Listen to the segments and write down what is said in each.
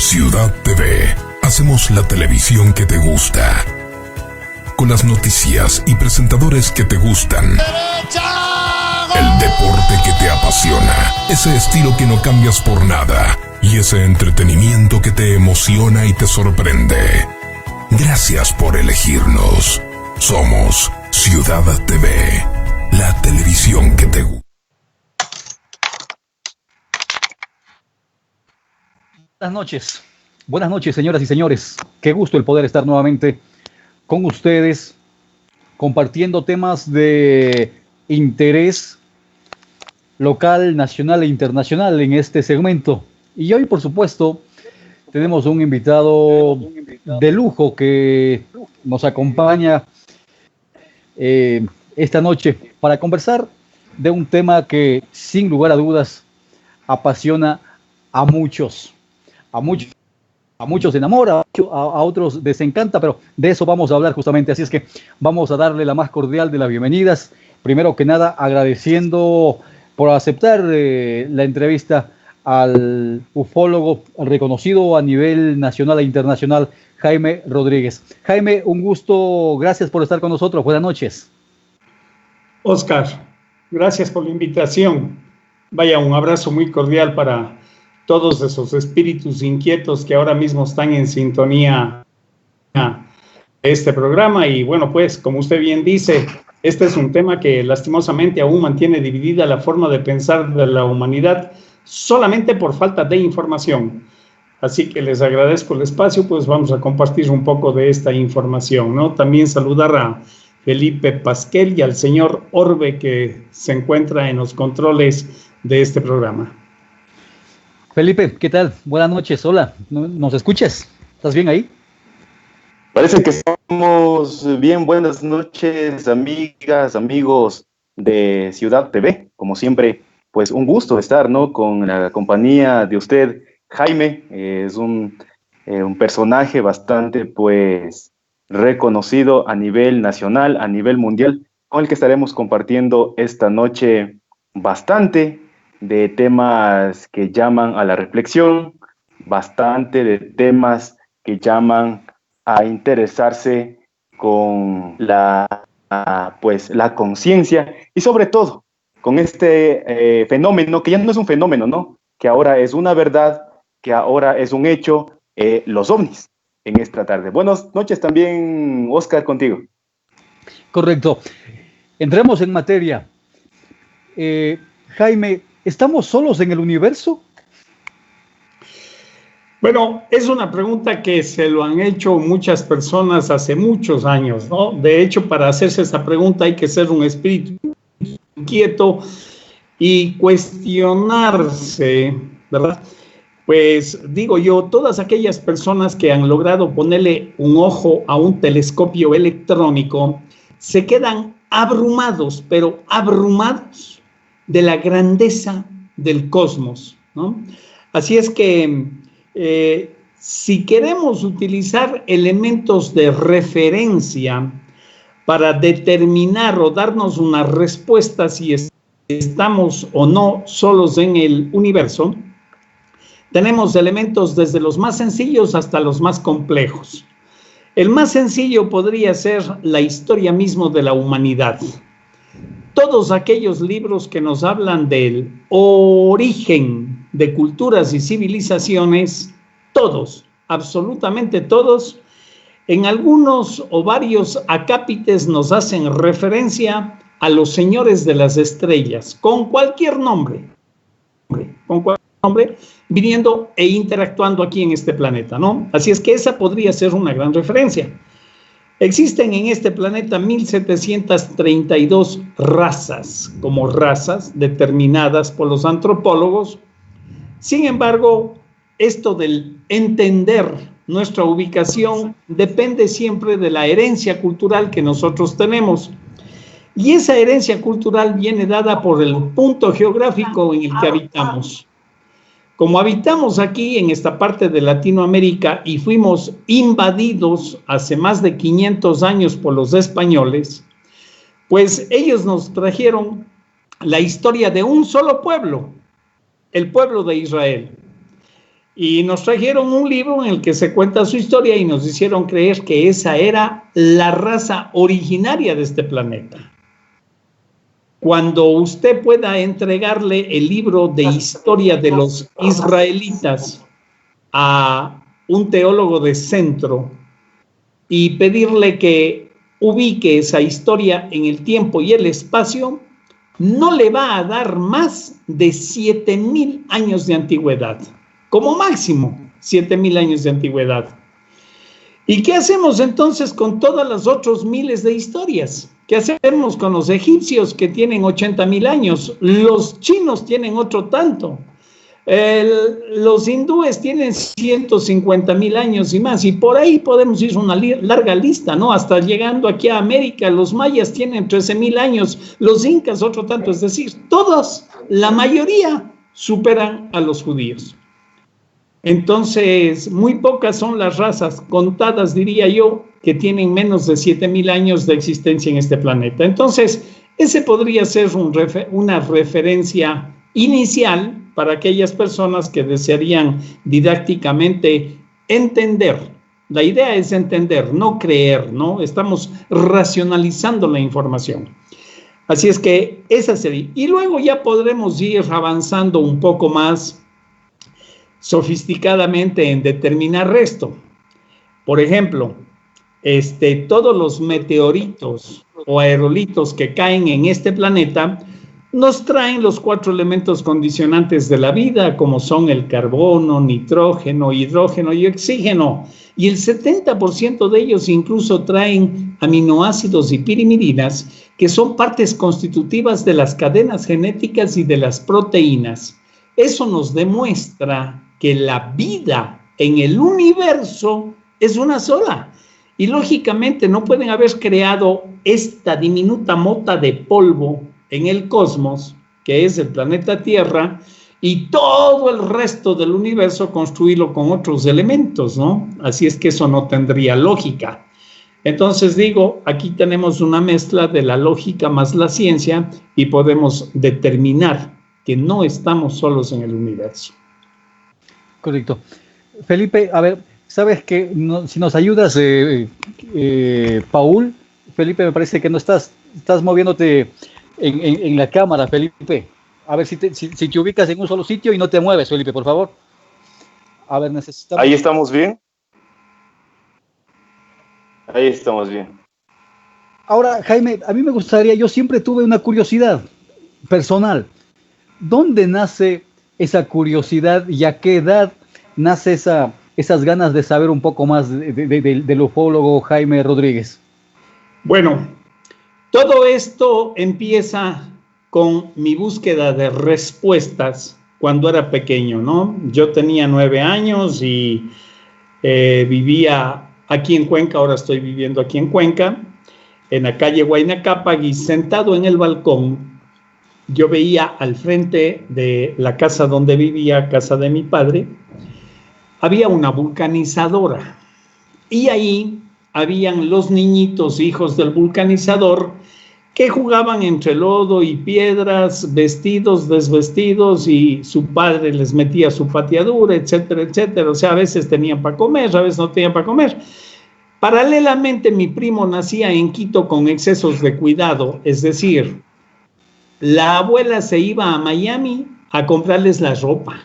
Ciudad TV hacemos la televisión que te gusta, con las noticias y presentadores que te gustan. El deporte que te apasiona, ese estilo que no cambias por nada y ese entretenimiento que te emociona y te sorprende. Gracias por elegirnos. Somos Ciudad TV, la televisión que te gusta. Buenas noches, señoras y señores. Qué gusto el poder estar nuevamente con ustedes, compartiendo temas de interés local, nacional e internacional en este segmento. Y hoy, por supuesto, tenemos un invitado de lujo que nos acompaña esta noche para conversar de un tema que, sin lugar a dudas, apasiona a muchos. A muchos enamora, a otros desencanta, pero de eso vamos a hablar justamente. Así es que vamos a darle la más cordial de las bienvenidas. Primero que nada, agradeciendo por aceptar la entrevista al ufólogo reconocido a nivel nacional e internacional, Jaime Rodríguez. Jaime, un gusto, gracias por estar con nosotros. Buenas noches. Oscar, gracias por la invitación. Vaya, un abrazo muy cordial para todos esos espíritus inquietos que ahora mismo están en sintonía de este programa. Y bueno, pues, como usted bien dice, este es un tema que lastimosamente aún mantiene dividida la forma de pensar de la humanidad solamente por falta de información. Así que les agradezco el espacio, pues vamos a compartir un poco de esta información, ¿no? También saludar a Felipe Pasquel y al señor Orbe, que se encuentra en los controles de este programa. Felipe, ¿qué tal? Buenas noches, hola, ¿nos escuchas? ¿Estás bien ahí? Parece que estamos bien. Buenas noches, amigas, amigos de Ciudad TV. Como siempre, pues un gusto estar, ¿no?, con la compañía de usted, Jaime. Es un personaje bastante, pues, reconocido a nivel nacional, a nivel mundial, con el que estaremos compartiendo esta noche bastante de temas que llaman a la reflexión, bastante de temas que llaman a interesarse con la conciencia y sobre todo con este fenómeno que ya no es un fenómeno, ¿no?, que ahora es una verdad, que ahora es un hecho, los ovnis en esta tarde. Buenas noches también, Oscar, contigo. Correcto. Entremos en materia. Jaime, ¿estamos solos en el universo? Bueno, es una pregunta que se lo han hecho muchas personas hace muchos años, ¿no? De hecho, para hacerse esa pregunta hay que ser un espíritu inquieto y cuestionarse, ¿verdad? Pues digo yo, todas aquellas personas que han logrado ponerle un ojo a un telescopio electrónico se quedan abrumados, pero abrumados de la grandeza del cosmos, ¿no? Así es que si queremos utilizar elementos de referencia para determinar o darnos una respuesta si estamos o no solos en el universo, tenemos elementos desde los más sencillos hasta los más complejos. El más sencillo podría ser la historia misma de la humanidad. Todos aquellos libros que nos hablan del origen de culturas y civilizaciones, todos, absolutamente todos, en algunos o varios acápites nos hacen referencia a los señores de las estrellas, con cualquier nombre, viniendo e interactuando aquí en este planeta, ¿no? Así es que esa podría ser una gran referencia. Existen en este planeta 1732 razas, como razas determinadas por los antropólogos. Sin embargo, esto del entender nuestra ubicación depende siempre de la herencia cultural que nosotros tenemos. Y esa herencia cultural viene dada por el punto geográfico en el que habitamos. Como habitamos aquí en esta parte de Latinoamérica y fuimos invadidos hace más de 500 años por los españoles, pues ellos nos trajeron la historia de un solo pueblo, el pueblo de Israel. Y nos trajeron un libro en el que se cuenta su historia y nos hicieron creer que esa era la raza originaria de este planeta. Cuando usted pueda entregarle el libro de historia de los israelitas a un teólogo de centro y pedirle que ubique esa historia en el tiempo y el espacio, no le va a dar más de 7,000 años de antigüedad. Como máximo, 7,000 años de antigüedad. ¿Y qué hacemos entonces con todas las otros miles de historias? ¿Qué hacemos con los egipcios que tienen 80,000 años? Los chinos tienen otro tanto. Los hindúes tienen 150,000 años y más. Y por ahí podemos ir una larga lista, ¿no? Hasta llegando aquí a América, los mayas tienen 13,000 años, los incas otro tanto. Es decir, todos, la mayoría, superan a los judíos. Entonces, muy pocas son las razas, contadas diría yo, que tienen menos de 7,000 años de existencia en este planeta. Entonces, ese podría ser una referencia inicial para aquellas personas que desearían didácticamente entender. La idea es entender, no creer, ¿no? Estamos racionalizando la información. Así es que esa sería. Y luego ya podremos ir avanzando un poco más sofisticadamente en determinar esto. Por ejemplo, todos los meteoritos o aerolitos que caen en este planeta nos traen los 4 elementos condicionantes de la vida, como son el carbono, nitrógeno, hidrógeno y oxígeno. Y el 70% de ellos incluso traen aminoácidos y pirimidinas, que son partes constitutivas de las cadenas genéticas y de las proteínas. Eso nos demuestra que la vida en el universo es una sola. Y lógicamente no pueden haber creado esta diminuta mota de polvo en el cosmos, que es el planeta Tierra, y todo el resto del universo construirlo con otros elementos, ¿no? Así es que eso no tendría lógica. Entonces digo, aquí tenemos una mezcla de la lógica más la ciencia y podemos determinar que no estamos solos en el universo. Correcto. Felipe, a ver, ¿sabes qué? Si nos ayudas, Paul, Felipe, me parece que no estás moviéndote en la cámara, Felipe. A ver si te ubicas en un solo sitio y no te mueves, Felipe, por favor. A ver, necesitamos... Ahí estamos bien. Ahí estamos bien. Ahora, Jaime, a mí me gustaría, yo siempre tuve una curiosidad personal. ¿Dónde nace esa curiosidad y a qué edad nace esas ganas de saber un poco más del ufólogo Jaime Rodríguez? Bueno, todo esto empieza con mi búsqueda de respuestas cuando era pequeño, ¿no? Yo tenía 9 años y vivía aquí en Cuenca, ahora estoy viviendo aquí en Cuenca, en la calle Huayna Cápac, y sentado en el balcón, yo veía al frente de la casa donde vivía, casa de mi padre, había una vulcanizadora. Y ahí habían los niñitos, hijos del vulcanizador, que jugaban entre lodo y piedras, vestidos, desvestidos, y su padre les metía su pateadura, etcétera, etcétera. O sea, a veces tenían para comer, a veces no tenían para comer. Paralelamente, mi primo nacía en Quito con excesos de cuidado, es decir, la abuela se iba a Miami a comprarles la ropa.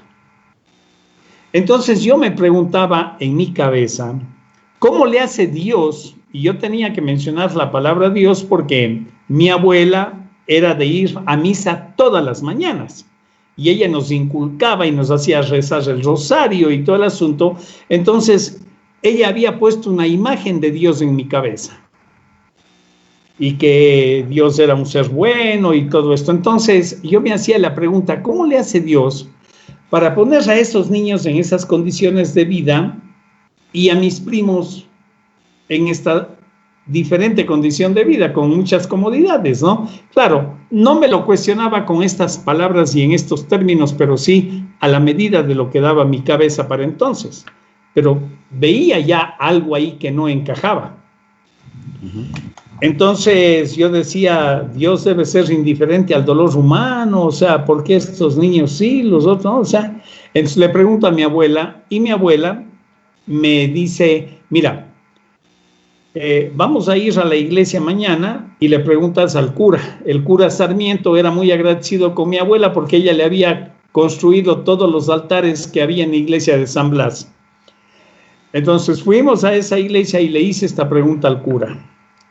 Entonces yo me preguntaba en mi cabeza, ¿cómo le hace Dios? Y yo tenía que mencionar la palabra Dios porque mi abuela era de ir a misa todas las mañanas. Y ella nos inculcaba y nos hacía rezar el rosario y todo el asunto. Entonces ella había puesto una imagen de Dios en mi cabeza. Y que Dios era un ser bueno y todo esto. Entonces yo me hacía la pregunta, ¿cómo le hace Dios para poner a esos niños en esas condiciones de vida y a mis primos en esta diferente condición de vida, con muchas comodidades, ¿no? Claro, no me lo cuestionaba con estas palabras y en estos términos, pero sí a la medida de lo que daba mi cabeza para entonces. Pero veía ya algo ahí que no encajaba. Entonces yo decía, Dios debe ser indiferente al dolor humano, o sea, ¿por qué estos niños sí, los otros no? O sea, entonces le pregunto a mi abuela, y mi abuela me dice, mira, vamos a ir a la iglesia mañana, y le preguntas al cura. El cura Sarmiento era muy agradecido con mi abuela porque ella le había construido todos los altares que había en la iglesia de San Blas. Entonces fuimos a esa iglesia y le hice esta pregunta al cura,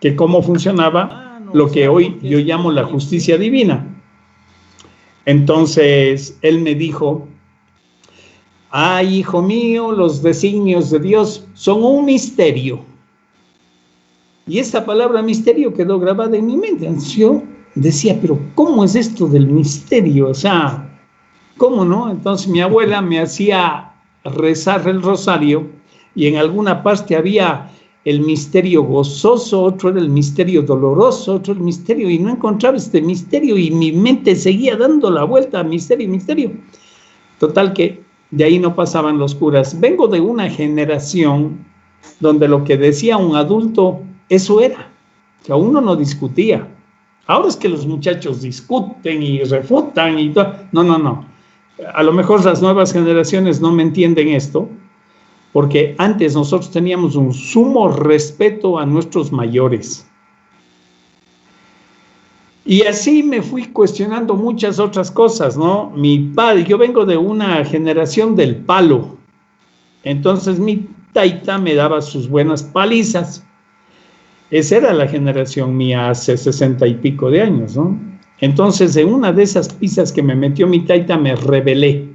que cómo funcionaba lo que hoy yo llamo la justicia divina. Entonces él me dijo, ay, hijo mío, los designios de Dios son un misterio. Y esa palabra misterio quedó grabada en mi mente. Entonces yo decía, pero ¿cómo es esto del misterio? O sea, ¿cómo no? Entonces mi abuela me hacía rezar el rosario y en alguna parte había el misterio gozoso, otro era el misterio doloroso, otro el misterio, y no encontraba este misterio y mi mente seguía dando la vuelta a misterio y misterio. Total que de ahí no pasaban los curas. Vengo de una generación donde lo que decía un adulto, eso era, que a uno no discutía. Ahora es que los muchachos discuten y refutan y todo. No. A lo mejor las nuevas generaciones no me entienden esto, porque antes nosotros teníamos un sumo respeto a nuestros mayores. Y así me fui cuestionando muchas otras cosas, ¿no? Mi padre, yo vengo de una generación del palo. Entonces mi taita me daba sus buenas palizas. Esa era la generación mía hace 60 y pico de años, ¿no? Entonces, en una de esas pisas que me metió mi taita, me rebelé.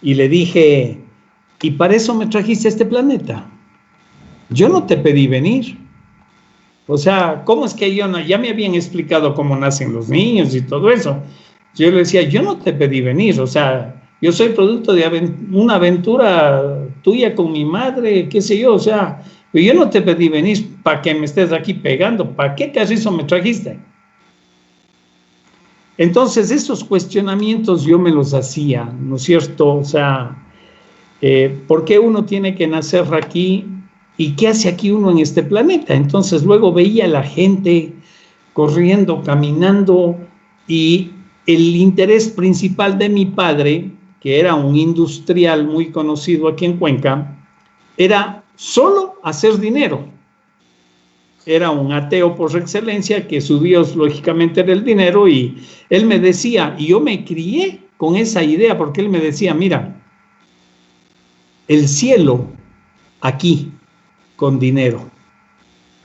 Y le dije, ¿y para eso me trajiste a este planeta? Yo no te pedí venir. O sea, ¿cómo es que yo no? Ya me habían explicado cómo nacen los niños y todo eso. Yo le decía, yo no te pedí venir. O sea, yo soy producto de una aventura tuya con mi madre, qué sé yo. O sea, yo no te pedí venir para que me estés aquí pegando. ¿Para qué carrizo me trajiste? Entonces, esos cuestionamientos yo me los hacía, ¿no es cierto? O sea, ¿por qué uno tiene que nacer aquí? ¿Y qué hace aquí uno en este planeta? Entonces, luego veía a la gente corriendo, caminando, y el interés principal de mi padre, que era un industrial muy conocido aquí en Cuenca, era solo hacer dinero. Era un ateo por excelencia, que su Dios lógicamente era el dinero, y él me decía, y yo me crié con esa idea, porque él me decía, mira, el cielo aquí, con dinero.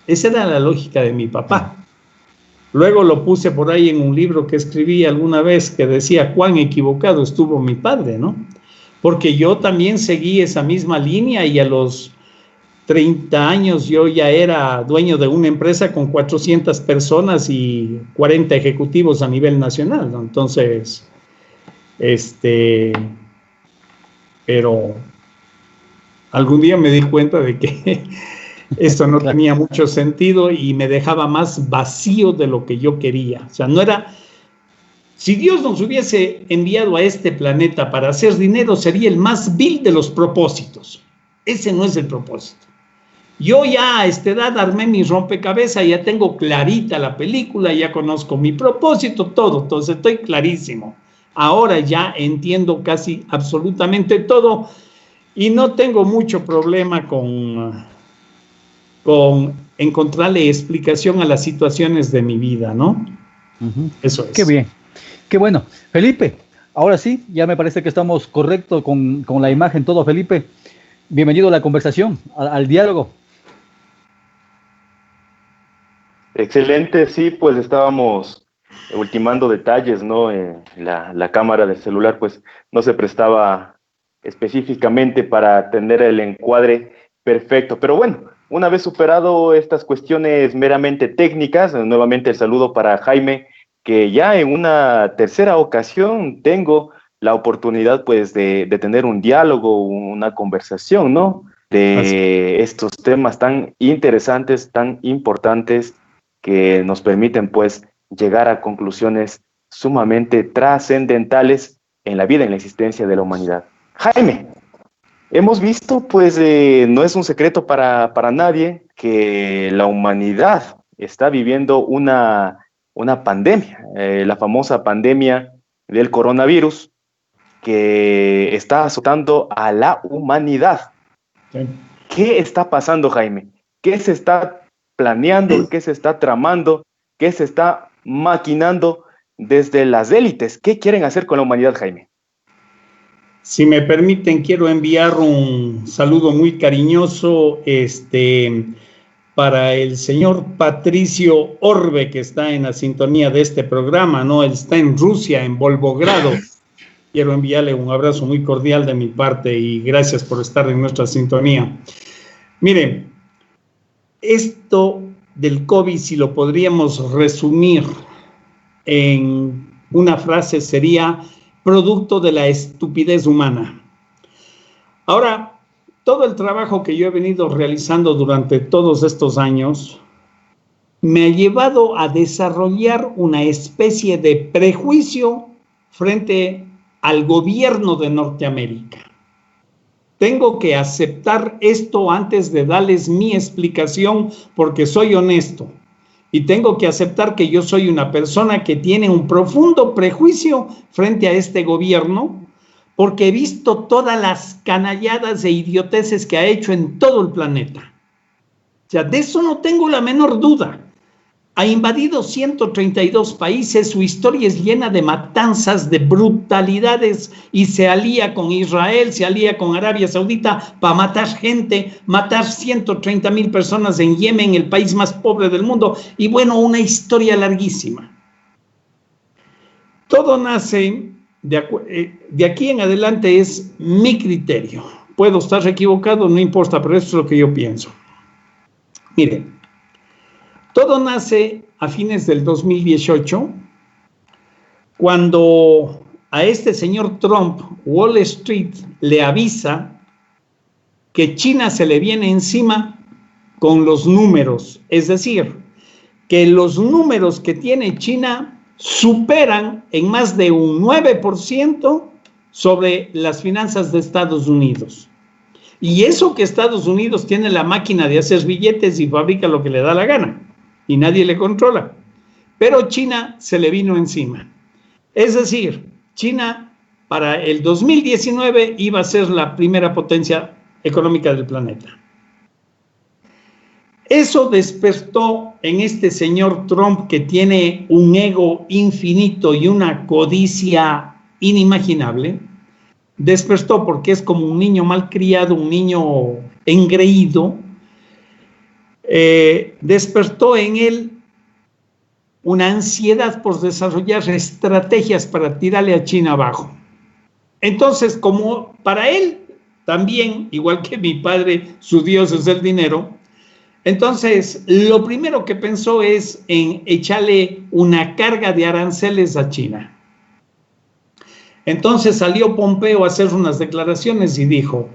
Esa era la lógica de mi papá. Luego lo puse por ahí en un libro que escribí alguna vez, que decía cuán equivocado estuvo mi padre, ¿no? Porque yo también seguí esa misma línea, y a los 30 años yo ya era dueño de una empresa con 400 personas y 40 ejecutivos a nivel nacional, ¿no? Entonces, pero algún día me di cuenta de que esto no tenía mucho sentido y me dejaba más vacío de lo que yo quería. O sea, no era... Si Dios nos hubiese enviado a este planeta para hacer dinero, sería el más vil de los propósitos. Ese no es el propósito. Yo ya a esta edad armé mi rompecabezas, ya tengo clarita la película, ya conozco mi propósito, todo, entonces estoy clarísimo. Ahora ya entiendo casi absolutamente todo y no tengo mucho problema con encontrarle explicación a las situaciones de mi vida, ¿no? Eso es. Qué bien, qué bueno. Felipe, ahora sí, ya me parece que estamos correctos con la imagen, todo, Felipe. Bienvenido a la conversación, al diálogo. Excelente, sí, pues estábamos ultimando detalles, ¿no? La cámara del celular pues no se prestaba específicamente para tener el encuadre perfecto, pero bueno, una vez superado estas cuestiones meramente técnicas, nuevamente el saludo para Jaime, que ya en una tercera ocasión tengo la oportunidad pues de tener un diálogo, una conversación, ¿no? De estos temas tan interesantes, tan importantes, que nos permiten pues llegar a conclusiones sumamente trascendentales en la vida, en la existencia de la humanidad. Jaime, Hemos visto, pues no es un secreto para nadie que la humanidad está viviendo una pandemia, la famosa pandemia del coronavirus que está azotando a la humanidad. Sí. ¿Qué está pasando, Jaime? ¿Qué se está planeando? ¿Qué se está tramando? ¿Qué se está maquinando desde las élites? ¿Qué quieren hacer con la humanidad, Jaime? Si me permiten, quiero enviar un saludo muy cariñoso para el señor Patricio Orbe, que está en la sintonía de este programa, ¿no? Él está en Rusia, en Volgogrado. Quiero enviarle un abrazo muy cordial de mi parte y gracias por estar en nuestra sintonía. Miren, esto del COVID, si lo podríamos resumir en una frase, sería producto de la estupidez humana. Ahora, todo el trabajo que yo he venido realizando durante todos estos años me ha llevado a desarrollar una especie de prejuicio frente al gobierno de Norteamérica. Tengo que aceptar esto antes de darles mi explicación porque soy honesto. Y tengo que aceptar que yo soy una persona que tiene un profundo prejuicio frente a este gobierno porque he visto todas las canalladas e idioteces que ha hecho en todo el planeta. O sea, de eso no tengo la menor duda. Ha invadido 132 países, su historia es llena de matanzas, de brutalidades y se alía con Israel, se alía con Arabia Saudita para matar gente, matar 130,000 personas en Yemen, el país más pobre del mundo, y bueno, una historia larguísima. Todo nace, de aquí en adelante es mi criterio. Puedo estar equivocado, no importa, pero eso es lo que yo pienso. Miren. Todo nace a fines del 2018, cuando a este señor Trump, Wall Street le avisa que China se le viene encima con los números. Es decir, que los números que tiene China superan en más de un 9% sobre las finanzas de Estados Unidos. Y eso que Estados Unidos tiene la máquina de hacer billetes y fabrica lo que le da la gana. Y nadie le controla. Pero China se le vino encima. Es decir, China para el 2019 iba a ser la primera potencia económica del planeta. Eso despertó en este señor Trump, que tiene un ego infinito y una codicia inimaginable. Despertó porque es como un niño malcriado, un niño engreído. Despertó en él una ansiedad por desarrollar estrategias para tirarle a China abajo. Entonces, como para él también, igual que mi padre, su Dios es el dinero, entonces lo primero que pensó es en echarle una carga de aranceles a China. Entonces salió Pompeo a hacer unas declaraciones y dijo: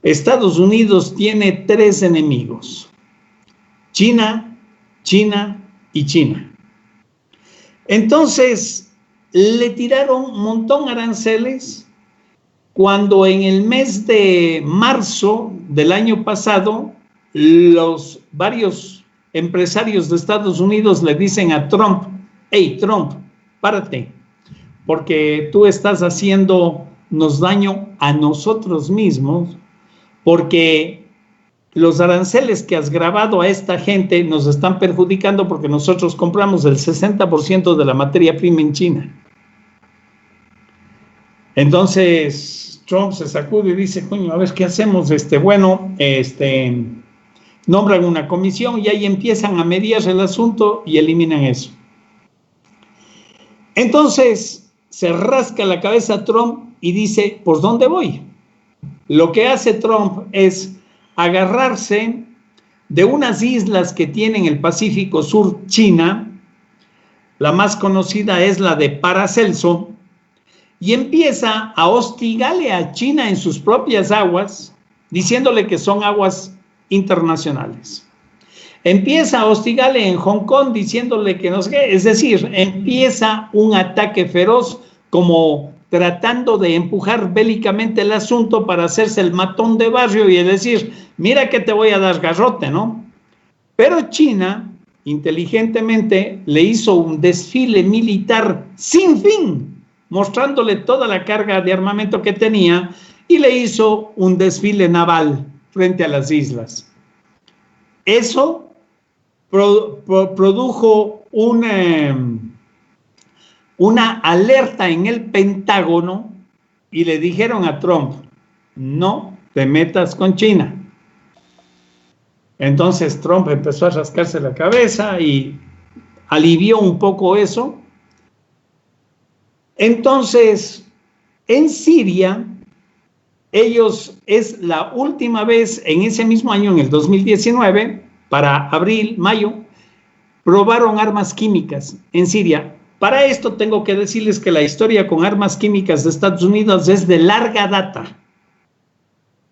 Estados Unidos tiene 3 enemigos. China, China y China. Entonces le tiraron un montón de aranceles cuando en el mes de marzo del año pasado los varios empresarios de Estados Unidos le dicen a Trump: hey Trump, párate, porque tú estás haciéndonos daño a nosotros mismos, porque los aranceles que has grabado a esta gente nos están perjudicando porque nosotros compramos el 60% de la materia prima en China. Entonces Trump se sacude y dice: coño, a ver qué hacemos. Nombran una comisión y ahí empiezan a mediar el asunto y eliminan eso. Entonces se rasca la cabeza Trump y dice: ¿por dónde voy? Lo que hace Trump es agarrarse de unas islas que tiene en el Pacífico Sur China. La más conocida es la de Paracelso, y empieza a hostigarle a China en sus propias aguas, diciéndole que son aguas internacionales. Empieza a hostigarle en Hong Kong, diciéndole que no sé qué. Es decir, empieza un ataque feroz como tratando de empujar bélicamente el asunto para hacerse el matón de barrio y decir, mira que te voy a dar garrote, ¿no? Pero China, inteligentemente, le hizo un desfile militar sin fin, mostrándole toda la carga de armamento que tenía, y le hizo un desfile naval frente a las islas. Eso produjo una alerta en el Pentágono y le dijeron a Trump, no te metas con China. Entonces Trump empezó a rascarse la cabeza y alivió un poco eso. Entonces, en Siria, es la última vez en ese mismo año, en el 2019, para abril, mayo, probaron armas químicas en Siria. Para esto tengo que decirles que la historia con armas químicas de Estados Unidos es de larga data.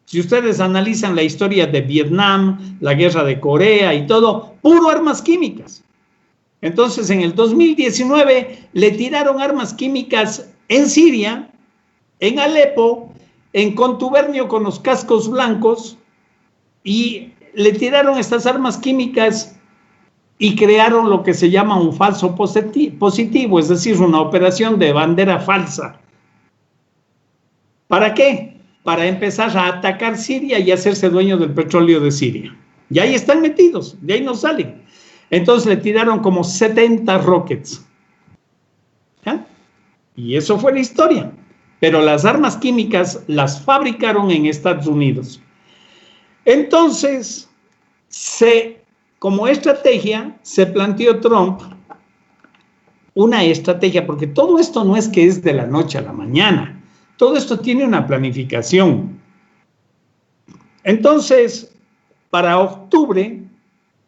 Si ustedes analizan la historia de Vietnam, la guerra de Corea y todo, puro armas químicas. Entonces, en el 2019 le tiraron armas químicas en Siria, en Alepo, en contubernio con los cascos blancos, y le tiraron estas armas químicas y crearon lo que se llama un falso positivo, es decir, una operación de bandera falsa. ¿Para qué? Para empezar a atacar Siria y hacerse dueños del petróleo de Siria. Y ahí están metidos, de ahí no salen. Entonces le tiraron como 70 rockets. ¿Ya? Y eso fue la historia. Pero las armas químicas las fabricaron en Estados Unidos. Entonces, como estrategia, se planteó Trump una estrategia, porque todo esto no es que es de la noche a la mañana, todo esto tiene una planificación. Entonces, para octubre,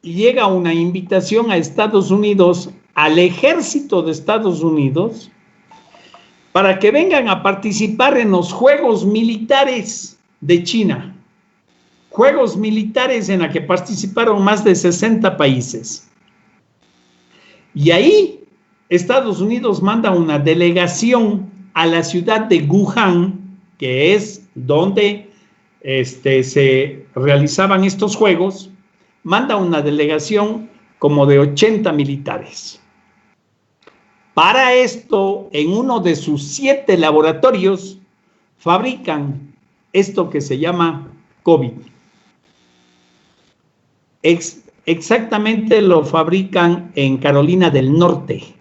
llega una invitación a Estados Unidos, al ejército de Estados Unidos, para que vengan a participar en los Juegos Militares de China. Juegos militares en los que participaron más de 60 países. Y ahí Estados Unidos manda una delegación a la ciudad de Wuhan, que es donde se realizaban estos juegos, manda una delegación como de 80 militares. Para esto, en uno de sus 7 laboratorios, fabrican esto que se llama COVID. Exactamente lo fabrican en Carolina del Norte,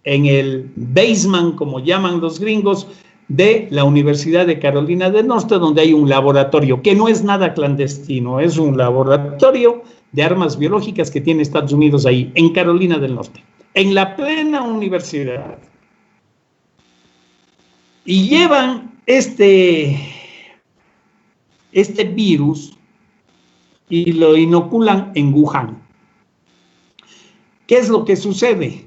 en el basement, como llaman los gringos, de la Universidad de Carolina del Norte, donde hay un laboratorio, que no es nada clandestino, es un laboratorio de armas biológicas que tiene Estados Unidos ahí, en Carolina del Norte, en la plena universidad. Y llevan este virus y lo inoculan en Wuhan. ¿Qué es lo que sucede?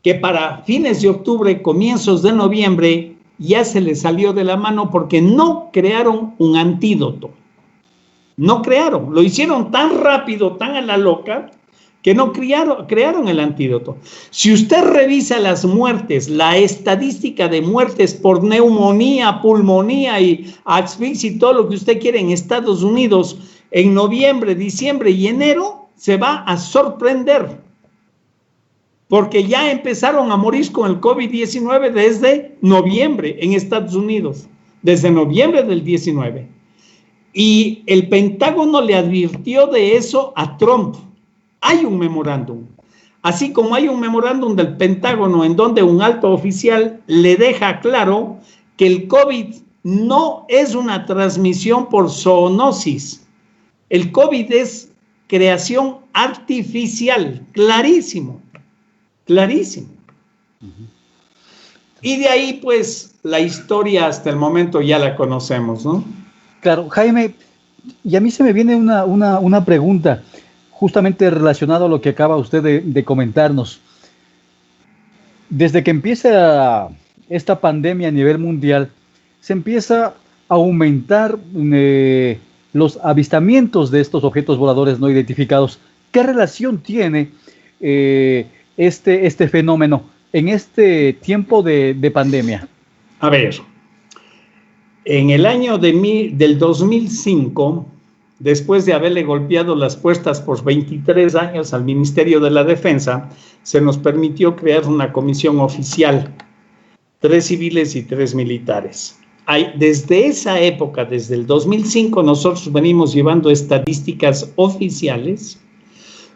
Que para fines de octubre, comienzos de noviembre, ya se les salió de la mano porque no crearon un antídoto. No crearon, lo hicieron tan rápido, tan a la loca, que no crearon el antídoto. Si usted revisa las muertes, la estadística de muertes por neumonía, pulmonía y asfixia y todo lo que usted quiere en Estados Unidos, en noviembre, diciembre y enero, se va a sorprender. Porque ya empezaron a morir con el COVID-19 desde noviembre en Estados Unidos, desde noviembre del 19. Y el Pentágono le advirtió de eso a Trump. Hay un memorándum. Así como hay un memorándum del Pentágono en donde un alto oficial le deja claro que el COVID no es una transmisión por zoonosis. El COVID es creación artificial, clarísimo, clarísimo. Y de ahí, pues, la historia hasta el momento ya la conocemos, ¿no? Claro, Jaime, y a mí se me viene una pregunta justamente relacionada a lo que acaba usted de comentarnos. Desde que empieza esta pandemia a nivel mundial, se empieza a aumentar los avistamientos de estos objetos voladores no identificados. ¿Qué relación tiene este fenómeno en este tiempo de pandemia? A ver, En el año del 2005, después de haberle golpeado las puertas por 23 años al Ministerio de la Defensa, se nos permitió crear una comisión oficial, 3 civiles y 3 militares. Desde esa época, desde el 2005, nosotros venimos llevando estadísticas oficiales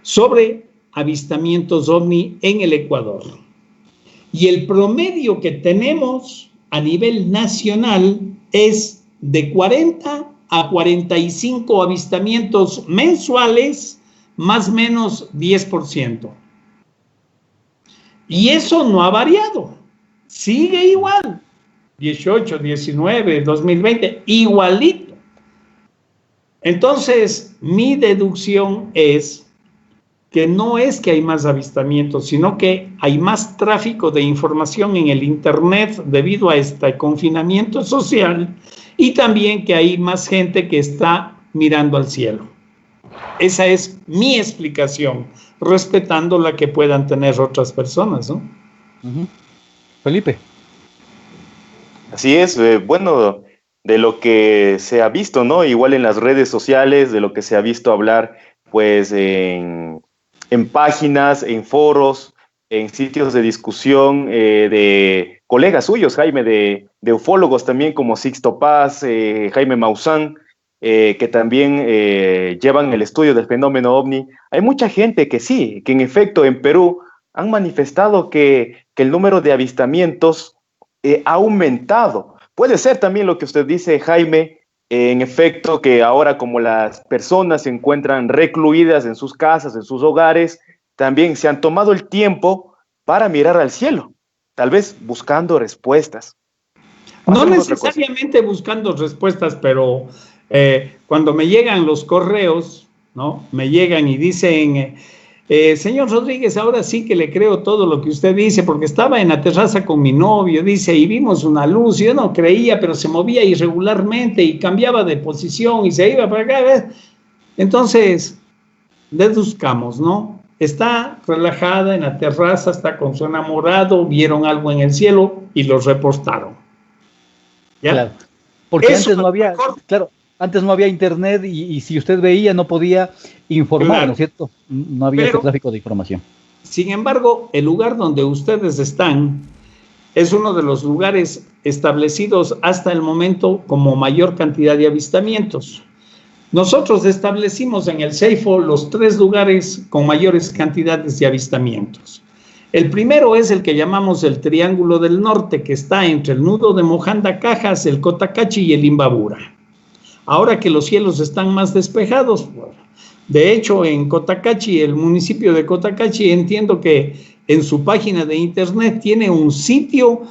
sobre avistamientos ovni en el Ecuador. Y el promedio que tenemos a nivel nacional es de 40 a 45 avistamientos mensuales, más o menos 10%. Y eso no ha variado, sigue igual, 18, 19, 2020, igualito. Entonces, mi deducción es que no es que hay más avistamientos, sino que hay más tráfico de información en el Internet debido a este confinamiento social y también que hay más gente que está mirando al cielo. Esa es mi explicación, respetando la que puedan tener otras personas, ¿no? Felipe. Así es, bueno, de lo que se ha visto, ¿no? Igual en las redes sociales, de lo que se ha visto hablar, pues en páginas, en foros, en sitios de discusión de colegas suyos, Jaime, de ufólogos también como Sixto Paz, Jaime Maussan, que también llevan el estudio del fenómeno ovni. Hay mucha gente que sí, que en efecto en Perú han manifestado que el número de avistamientos ha aumentado. Puede ser también lo que usted dice, Jaime, en efecto, que ahora como las personas se encuentran recluidas en sus casas, en sus hogares, también se han tomado el tiempo para mirar al cielo, tal vez buscando respuestas. No necesariamente buscando respuestas, pero cuando me llegan los correos, ¿no? Me llegan y dicen, señor Rodríguez, ahora sí que le creo todo lo que usted dice, porque estaba en la terraza con mi novio, dice, y vimos una luz, yo no creía, pero se movía irregularmente y cambiaba de posición y se iba para acá, ¿ves? Entonces, deduzcamos, ¿no? Está relajada en la terraza, está con su enamorado, vieron algo en el cielo y lo reportaron. ¿Ya? Claro, porque antes no había, claro, antes no había internet y si usted veía no podía informar, claro, ¿no es cierto? No había ese tráfico de información. Sin embargo, el lugar donde ustedes están es uno de los lugares establecidos hasta el momento como mayor cantidad de avistamientos. Nosotros establecimos en el CEIFO los 3 lugares con mayores cantidades de avistamientos. El primero es el que llamamos el Triángulo del Norte, que está entre el nudo de Mojanda Cajas, el Cotacachi y el Imbabura. Ahora que los cielos están más despejados, de hecho en Cotacachi, el municipio de Cotacachi, entiendo que en su página de internet tiene un sitio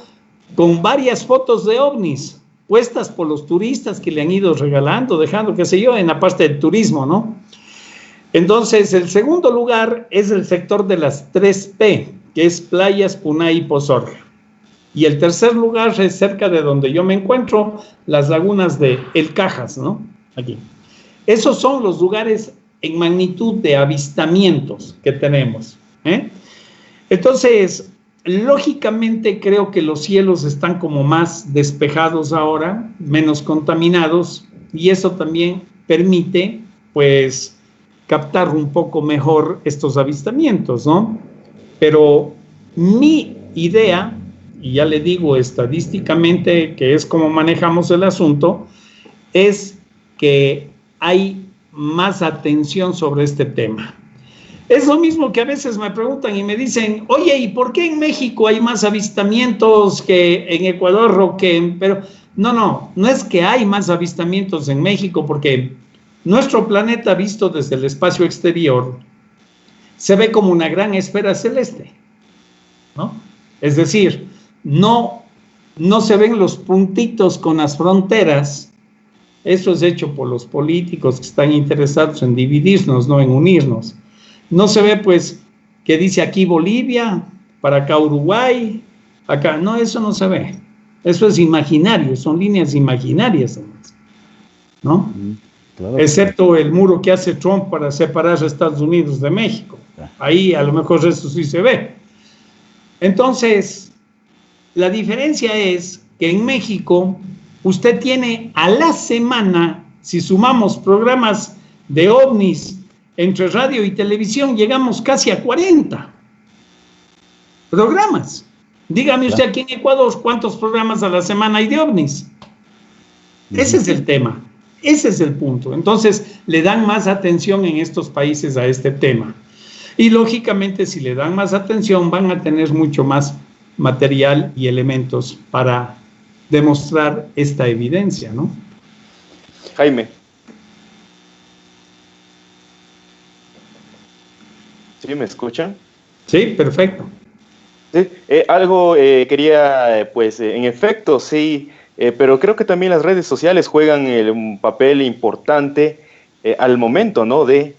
con varias fotos de ovnis, puestas por los turistas que le han ido regalando, dejando, qué sé yo, en la parte del turismo, ¿no? Entonces, el segundo lugar es el sector de las 3P, que es Playas, Punay y Pozorga. Y el tercer lugar es cerca de donde yo me encuentro, las lagunas de El Cajas, ¿no? Aquí. Esos son los lugares en magnitud de avistamientos que tenemos, ¿eh? Entonces, lógicamente creo que los cielos están como más despejados ahora, menos contaminados, y eso también permite, pues, captar un poco mejor estos avistamientos, ¿no? Pero mi idea, y ya le digo estadísticamente que es como manejamos el asunto, es que hay más atención sobre este tema. Es lo mismo que a veces me preguntan y me dicen, oye, ¿y por qué en México hay más avistamientos que en Ecuador o que pero no es que hay más avistamientos en México, porque nuestro planeta visto desde el espacio exterior se ve como una gran esfera celeste, ¿no? Es decir, no se ven los puntitos con las fronteras. Eso es hecho por los políticos que están interesados en dividirnos, no en unirnos. No se ve, pues, que dice aquí Bolivia, para acá Uruguay, acá. No, eso no se ve. Eso es imaginario, son líneas imaginarias, ¿no? Claro. Excepto el muro que hace Trump para separar a Estados Unidos de México. Ahí a lo mejor eso sí se ve. Entonces, la diferencia es que en México usted tiene a la semana, si sumamos programas de ovnis entre radio y televisión, llegamos casi a 40 programas. Dígame usted aquí en Ecuador, ¿cuántos programas a la semana hay de ovnis? Ese es el tema, ese es el punto. Entonces, le dan más atención en estos países a este tema. Y lógicamente, si le dan más atención, van a tener mucho más material y elementos para demostrar esta evidencia, ¿no? Jaime. ¿Sí me escuchan? Sí, perfecto. Sí, algo quería, pues, en efecto, sí, pero creo que también las redes sociales juegan un papel importante al momento, ¿no? De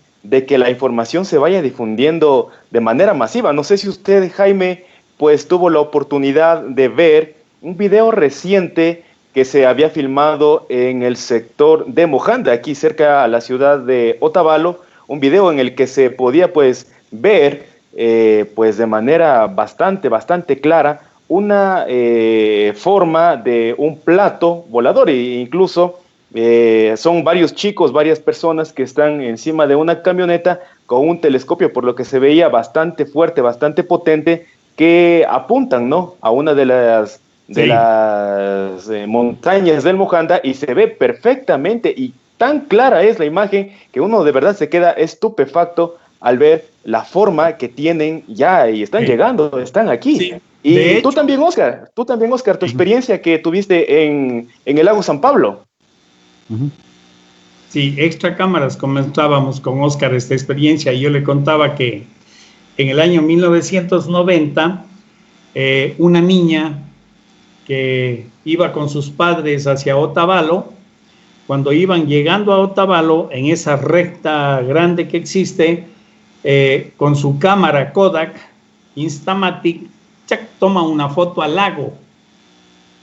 que la información se vaya difundiendo de manera masiva. No sé si usted, Jaime, pues tuvo la oportunidad de ver un video reciente que se había filmado en el sector de Mojanda, aquí cerca a la ciudad de Otavalo, un video en el que se podía, pues, ver pues de manera bastante clara una forma de un plato volador, e incluso son varios chicos, varias personas que están encima de una camioneta con un telescopio, por lo que se veía bastante fuerte, bastante potente, que apuntan, ¿no?, a una de las montañas del Mojanda, y se ve perfectamente, y tan clara es la imagen que uno de verdad se queda estupefacto al ver la forma que tienen ya, y están llegando, están aquí. Sí. Y tú también, Oscar, tu experiencia que tuviste en el lago San Pablo. Sí, extra cámaras comentábamos con Oscar esta experiencia, y yo le contaba que en el año 1990, una niña que iba con sus padres hacia Otavalo, cuando iban llegando a Otavalo, en esa recta grande que existe, con su cámara Kodak Instamatic, toma una foto al lago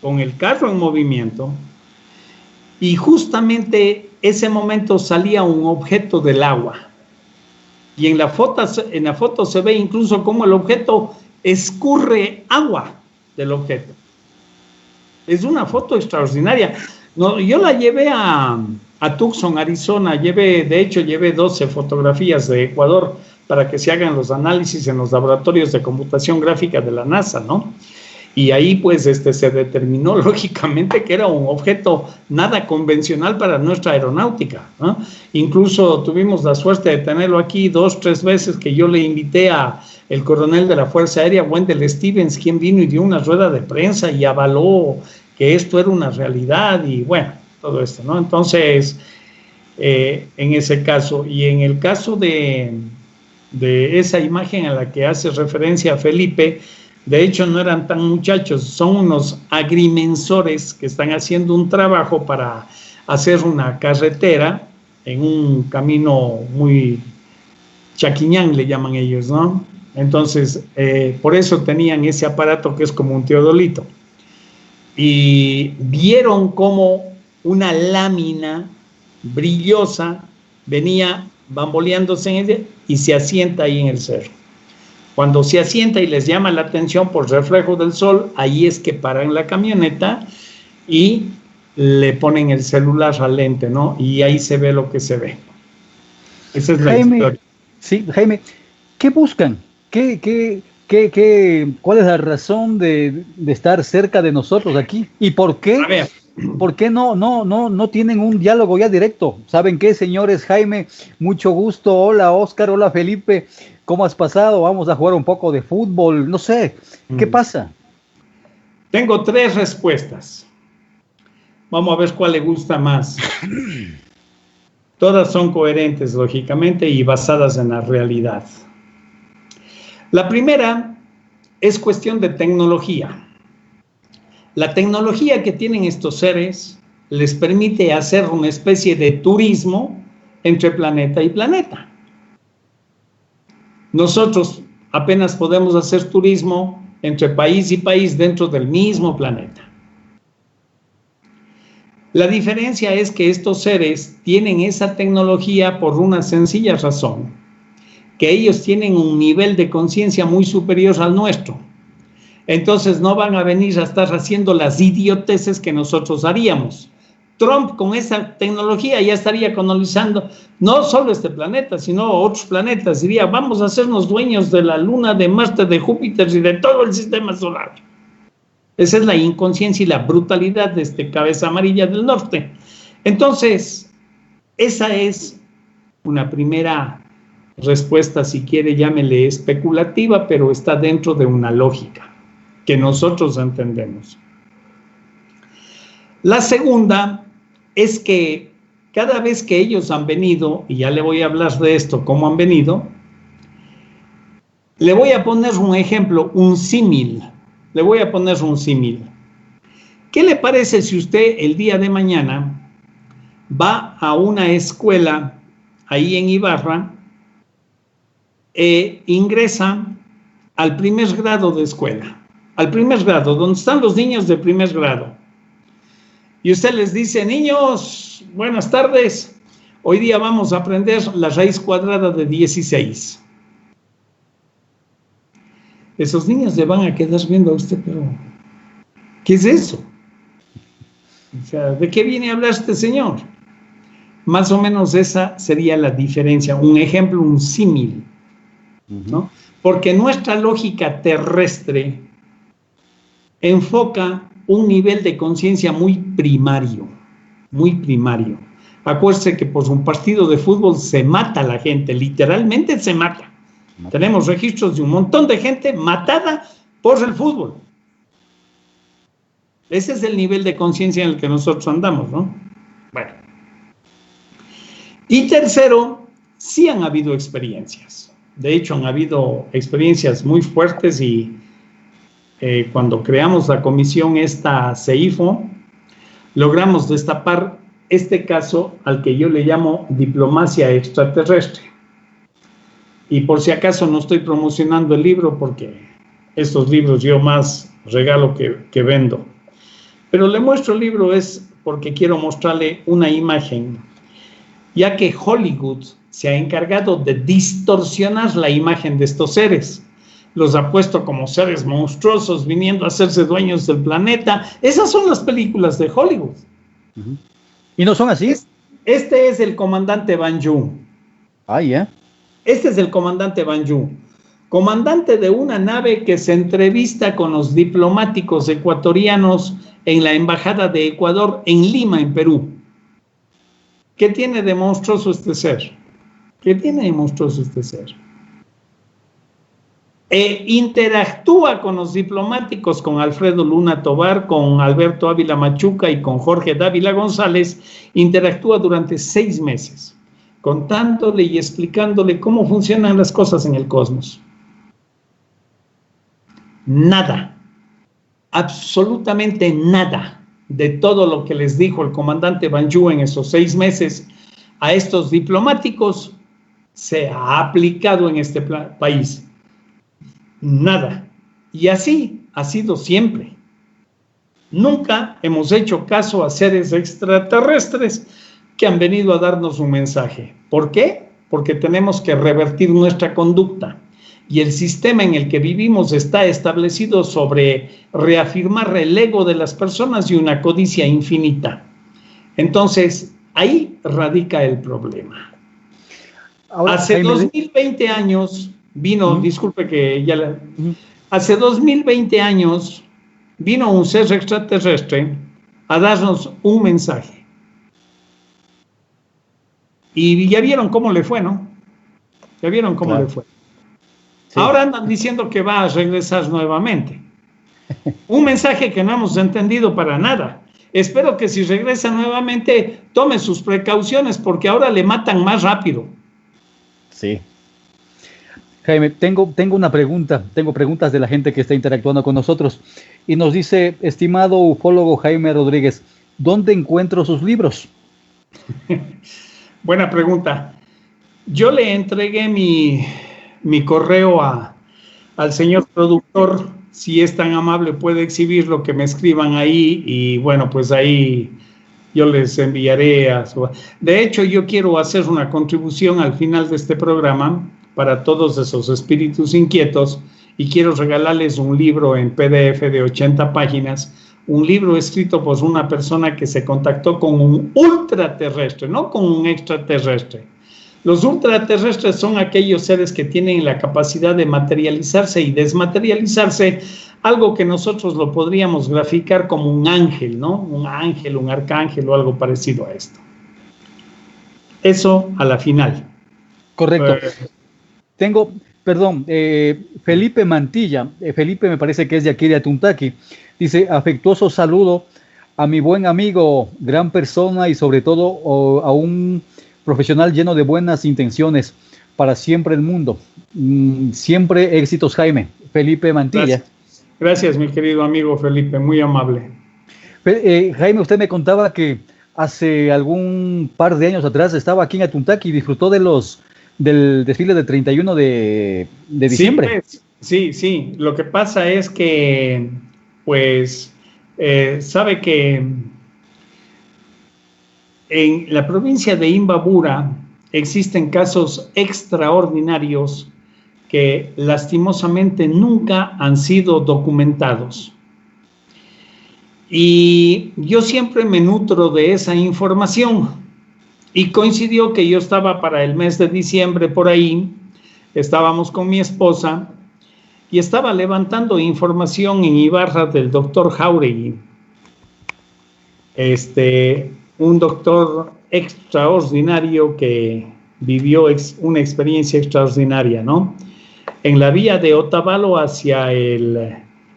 con el carro en movimiento, y justamente ese momento salía un objeto del agua, y en la foto se ve incluso cómo el objeto escurre agua del objeto. Es una foto extraordinaria. No, yo la llevé a Tucson, Arizona. De hecho llevé 12 fotografías de Ecuador para que se hagan los análisis en los laboratorios de computación gráfica de la NASA, ¿no? Y ahí pues se determinó lógicamente que era un objeto nada convencional para nuestra aeronáutica, ¿no? Incluso tuvimos la suerte de tenerlo aquí 2 o 3 veces, que yo le invité a el coronel de la Fuerza Aérea, Wendell Stevens, quien vino y dio una rueda de prensa y avaló que esto era una realidad, y bueno, todo esto, ¿no? Entonces, en ese caso, y en el caso de esa imagen a la que hace referencia Felipe, de hecho no eran tan muchachos, son unos agrimensores que están haciendo un trabajo para hacer una carretera en un camino muy chaquiñán, le llaman ellos, ¿no? Entonces, por eso tenían ese aparato que es como un teodolito. Y vieron cómo una lámina brillosa venía bamboleándose en ella y se asienta ahí en el cerro. Cuando se asienta y les llama la atención por reflejo del sol, ahí es que paran la camioneta y le ponen el celular al lente, ¿no? Y ahí se ve lo que se ve. Esa es la historia. Sí, Jaime, ¿qué buscan? ¿Cuál es la razón de estar cerca de nosotros aquí? ¿Y por qué? A ver. ¿Por qué no tienen un diálogo ya directo? ¿Saben qué, señores? Jaime, mucho gusto. Hola, Oscar. Hola, Felipe. ¿Cómo has pasado? Vamos a jugar un poco de fútbol. No sé. ¿Qué pasa? Tengo 3 respuestas. Vamos a ver cuál le gusta más. Todas son coherentes, lógicamente, y basadas en la realidad. La primera es cuestión de tecnología. La tecnología que tienen estos seres les permite hacer una especie de turismo entre planeta y planeta. Nosotros apenas podemos hacer turismo entre país y país dentro del mismo planeta. La diferencia es que estos seres tienen esa tecnología por una sencilla razón, que ellos tienen un nivel de conciencia muy superior al nuestro. Entonces no van a venir a estar haciendo las idioteces que nosotros haríamos. Trump con esa tecnología ya estaría colonizando no solo este planeta, sino otros planetas. Diría, vamos a hacernos dueños de la Luna, de Marte, de Júpiter y de todo el sistema solar. Esa es la inconsciencia y la brutalidad de este cabeza amarilla del norte. Entonces, esa es una primera respuesta, si quiere, llámele especulativa, pero está dentro de una lógica que nosotros entendemos. La segunda es que cada vez que ellos han venido, y ya le voy a hablar de esto, cómo han venido, le voy a poner un ejemplo, un símil. Le voy a poner un símil. ¿Qué le parece si usted el día de mañana va a una escuela ahí en Ibarra e ingresa al primer grado de escuela? Al primer grado, donde están los niños de primer grado. Y usted les dice, niños, buenas tardes, hoy día vamos a aprender la raíz cuadrada de 16. Esos niños le van a quedar viendo a usted, pero ¿qué es eso? O sea, ¿de qué viene a hablar este señor? Más o menos esa sería la diferencia, un ejemplo, un símil, ¿no? Porque nuestra lógica terrestre enfoca un nivel de conciencia muy primario, muy primario. Acuérdese que por un partido de fútbol se mata a la gente, literalmente se mata. Tenemos registros de un montón de gente matada por el fútbol. Ese es el nivel de conciencia en el que nosotros andamos, ¿no? Bueno. Y tercero, sí han habido experiencias. De hecho, han habido experiencias muy fuertes y cuando creamos la comisión esta CEIFO, logramos destapar este caso al que yo le llamo diplomacia extraterrestre. Y por si acaso no estoy promocionando el libro, porque estos libros yo más regalo que vendo. Pero le muestro el libro es porque quiero mostrarle una imagen, ya que Hollywood se ha encargado de distorsionar la imagen de estos seres. Los ha puesto como seres monstruosos viniendo a hacerse dueños del planeta. Esas son las películas de Hollywood. ¿Y no son así? Este es el comandante Banju. Este es el comandante Banju, comandante de una nave que se entrevista con los diplomáticos ecuatorianos en la Embajada de Ecuador en Lima, en Perú. ¿Qué tiene de monstruoso este ser? ¿Qué tiene de monstruoso este ser? Interactúa con los diplomáticos, con Alfredo Luna Tobar, con Alberto Ávila Machuca y con Jorge Dávila González. Interactúa durante 6 meses, contándole y explicándole cómo funcionan las cosas en el cosmos. Nada, absolutamente nada de todo lo que les dijo el comandante Banju en esos 6 meses a estos diplomáticos se ha aplicado en este país. Nada. Y así ha sido siempre. Nunca hemos hecho caso a seres extraterrestres que han venido a darnos un mensaje. ¿Por qué? Porque tenemos que revertir nuestra conducta. Y el sistema en el que vivimos está establecido sobre reafirmar el ego de las personas y una codicia infinita. Entonces, ahí radica el problema. Ahora, hace 2020 años vino, disculpe que ya hace 2020 años vino un ser extraterrestre a darnos un mensaje. Y ya vieron cómo le fue, ¿no? Ya vieron cómo le fue. Sí. Ahora andan diciendo que va a regresar nuevamente. Un mensaje que no hemos entendido para nada. Espero que si regresa nuevamente tome sus precauciones porque ahora le matan más rápido. Sí. Jaime, tengo una pregunta. Tengo preguntas de la gente que está interactuando con nosotros. Y nos dice, estimado ufólogo Jaime Rodríguez, ¿dónde encuentro sus libros? Buena pregunta. Yo le entregué mi correo al señor productor. Si es tan amable, puede exhibir lo que me escriban ahí. Y bueno, pues ahí yo les enviaré a su... De hecho, yo quiero hacer una contribución al final de este programa para todos esos espíritus inquietos y quiero regalarles un libro en PDF de 80 páginas, un libro escrito por una persona que se contactó con un ultraterrestre, no con un extraterrestre. Los ultraterrestres son aquellos seres que tienen la capacidad de materializarse y desmaterializarse, algo que nosotros lo podríamos graficar como un ángel, ¿no? Un ángel, un arcángel o algo parecido a esto. Eso a la final. Correcto. Felipe Mantilla, Felipe me parece que es de aquí de Atuntaqui, dice: afectuoso saludo a mi buen amigo, gran persona y sobre todo a un profesional lleno de buenas intenciones para siempre el mundo. Siempre éxitos, Jaime. Felipe Mantilla. Gracias, mi querido amigo Felipe, muy amable. Jaime, usted me contaba que hace algún par de años atrás estaba aquí en Atuntaqui y disfrutó del desfile de 31 de diciembre. Sí. Lo que pasa es que, pues, sabe que en la provincia de Imbabura existen casos extraordinarios que lastimosamente nunca han sido documentados. Y yo siempre me nutro de esa información. Y coincidió que yo estaba para el mes de diciembre por ahí, estábamos con mi esposa y estaba levantando información en Ibarra del doctor Jauregui. Un doctor extraordinario que vivió una experiencia extraordinaria, ¿no? En la vía de Otavalo hacia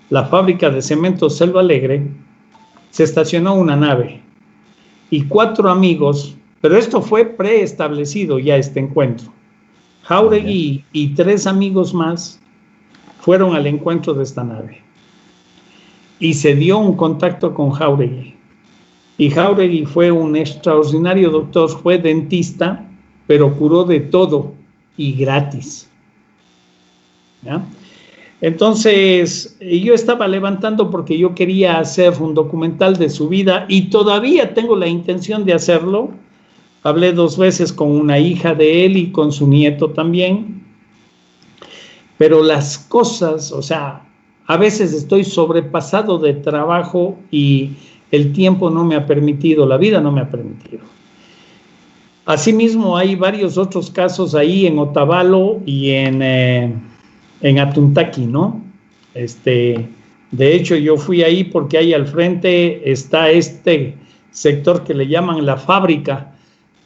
la fábrica de cemento Selva Alegre se estacionó una nave y 4 amigos, pero esto fue preestablecido ya este encuentro. Jauregui y 3 amigos más fueron al encuentro de esta nave y se dio un contacto con Jauregui. Y Jauregui fue un extraordinario doctor, fue dentista, pero curó de todo y gratis. ¿Ya? Entonces, yo estaba levantando porque yo quería hacer un documental de su vida y todavía tengo la intención de hacerlo. Hablé 2 veces con una hija de él y con su nieto también. Pero las cosas, o sea, a veces estoy sobrepasado de trabajo y el tiempo no me ha permitido, la vida no me ha permitido. Asimismo, hay varios otros casos ahí en Otavalo y en Atuntaqui, ¿no? De hecho, yo fui ahí porque ahí al frente está este sector que le llaman la fábrica,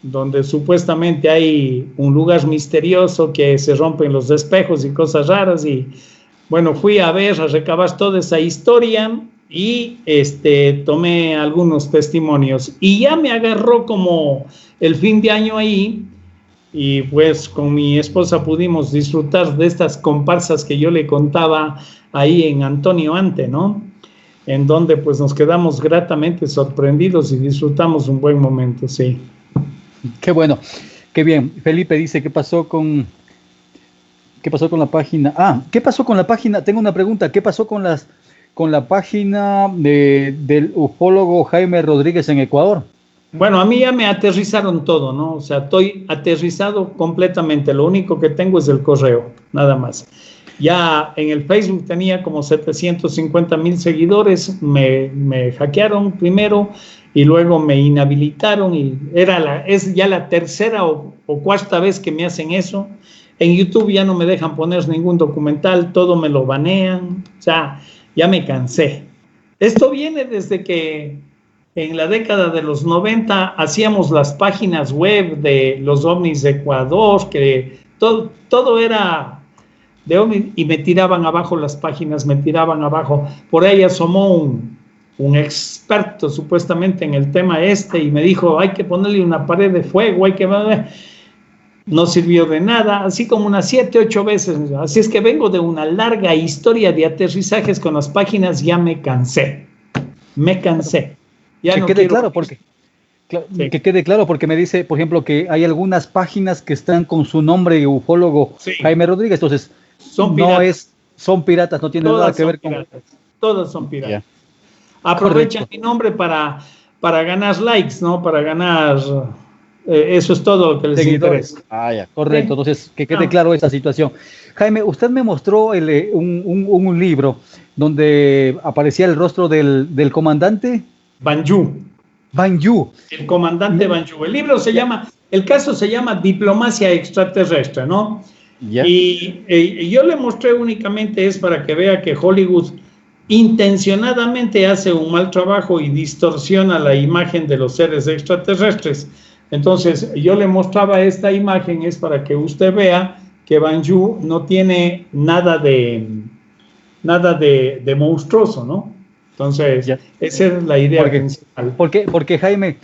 donde supuestamente hay un lugar misterioso que se rompen los espejos y cosas raras. Y bueno, fui a recabar toda esa historia y tomé algunos testimonios. Y ya me agarró como el fin de año ahí. Y pues con mi esposa pudimos disfrutar de estas comparsas que yo le contaba ahí en Antonio Ante, ¿no? En donde pues nos quedamos gratamente sorprendidos y disfrutamos un buen momento, sí. Qué bueno, qué bien. Felipe dice, ¿qué pasó con la página? ¿Qué pasó con la página? Tengo una pregunta, ¿qué pasó con la página del ufólogo Jaime Rodríguez en Ecuador? Bueno, a mí ya me aterrizaron todo, ¿no? O sea, estoy aterrizado completamente. Lo único que tengo es el correo, nada más. Ya en el Facebook tenía como 750,000 seguidores. Me hackearon primero y luego me inhabilitaron. Y es ya la tercera o cuarta vez que me hacen eso. En YouTube ya no me dejan poner ningún documental, todo me lo banean. O sea, ya me cansé. Esto viene desde que en la década de los 90 hacíamos las páginas web de los ovnis de Ecuador, que todo era de ovnis, y me tiraban abajo las páginas, me tiraban abajo. Por ahí asomó un experto supuestamente en el tema y me dijo, hay que ponerle una pared de fuego, no sirvió de nada, así como unas 7, 8 veces. Así es que vengo de una larga historia de aterrizajes con las páginas, ya me cansé. Ya que no quede quiero... claro, porque Sí. que quede claro, porque me dice, por ejemplo, que hay algunas páginas que están con su nombre ufólogo, Sí. Jaime Rodríguez, entonces Son piratas. son piratas, no tienen nada que ver con... Todas son piratas. Ya. Aprovechan Correcto. mi nombre para ganar likes, ¿no? Para ganar Eso es todo lo que les interesa. Ya, correcto. Entonces, que quede claro esa situación. Jaime, usted me mostró un libro donde aparecía el rostro del comandante Banju. Banju. El comandante Banju. El libro el caso se llama Diplomacia Extraterrestre, ¿no? Ya. Y yo le mostré únicamente es para que vea que Hollywood intencionadamente hace un mal trabajo y distorsiona la imagen de los seres extraterrestres. Entonces, yo le mostraba esta imagen, es para que usted vea que Banju no tiene nada de monstruoso, ¿no? Entonces, ya. Esa es la idea principal. Porque Jaime,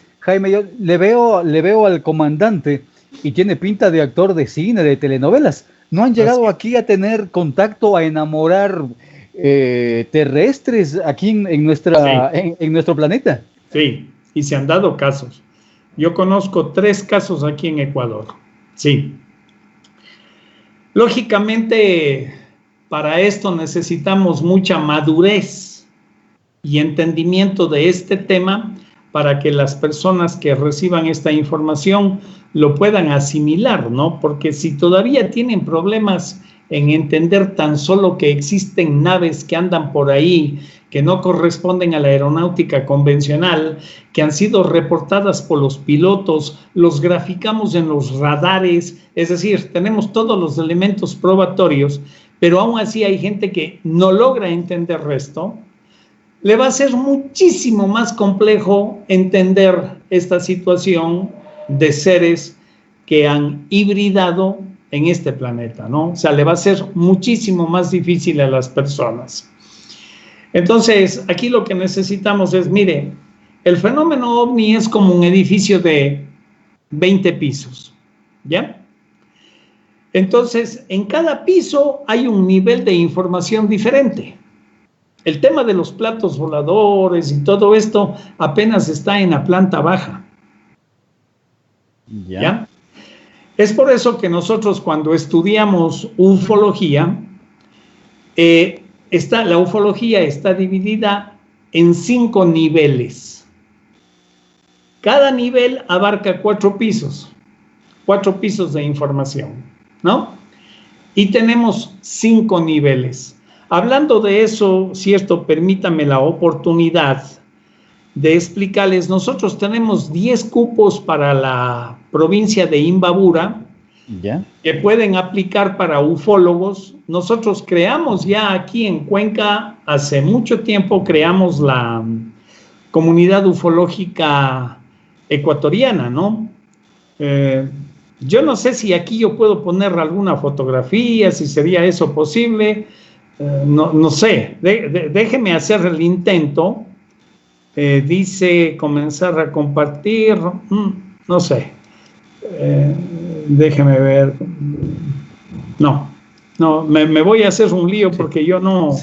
yo le veo al comandante y tiene pinta de actor de cine, de telenovelas. ¿No han llegado aquí a tener contacto, a enamorar terrestres aquí en nuestro planeta? Sí, y se han dado casos. Yo conozco 3 casos aquí en Ecuador. Sí. Lógicamente, para esto necesitamos mucha madurez y entendimiento de este tema para que las personas que reciban esta información lo puedan asimilar, ¿no? Porque si todavía tienen problemas en entender tan solo que existen naves que andan por ahí, que no corresponden a la aeronáutica convencional, que han sido reportadas por los pilotos, los graficamos en los radares, es decir, tenemos todos los elementos probatorios, pero aún así hay gente que no logra entender esto, le va a ser muchísimo más complejo entender esta situación de seres que han hibridado en este planeta, ¿no? O sea, le va a ser muchísimo más difícil a las personas. Entonces, aquí lo que necesitamos es, mire, el fenómeno ovni es como un edificio de 20 pisos, ¿ya? Entonces, en cada piso hay un nivel de información diferente. El tema de los platos voladores y todo esto apenas está en la planta baja. ¿Ya? Es por eso que nosotros cuando estudiamos ufología, la ufología está dividida en 5 niveles. Cada nivel abarca 4 pisos de información, ¿no? Y tenemos 5 niveles. Hablando de eso, si esto permítame la oportunidad de explicarles, nosotros tenemos 10 cupos para la provincia de Imbabura, ¿ya?, que pueden aplicar para ufólogos. Nosotros creamos ya aquí en Cuenca, hace mucho tiempo creamos la comunidad ufológica ecuatoriana, ¿no? Yo no sé si aquí yo puedo poner alguna fotografía, si sería eso posible, no sé, déjeme hacer el intento. Dice comenzar a compartir, no sé, déjeme ver, no, me voy a hacer un lío porque yo no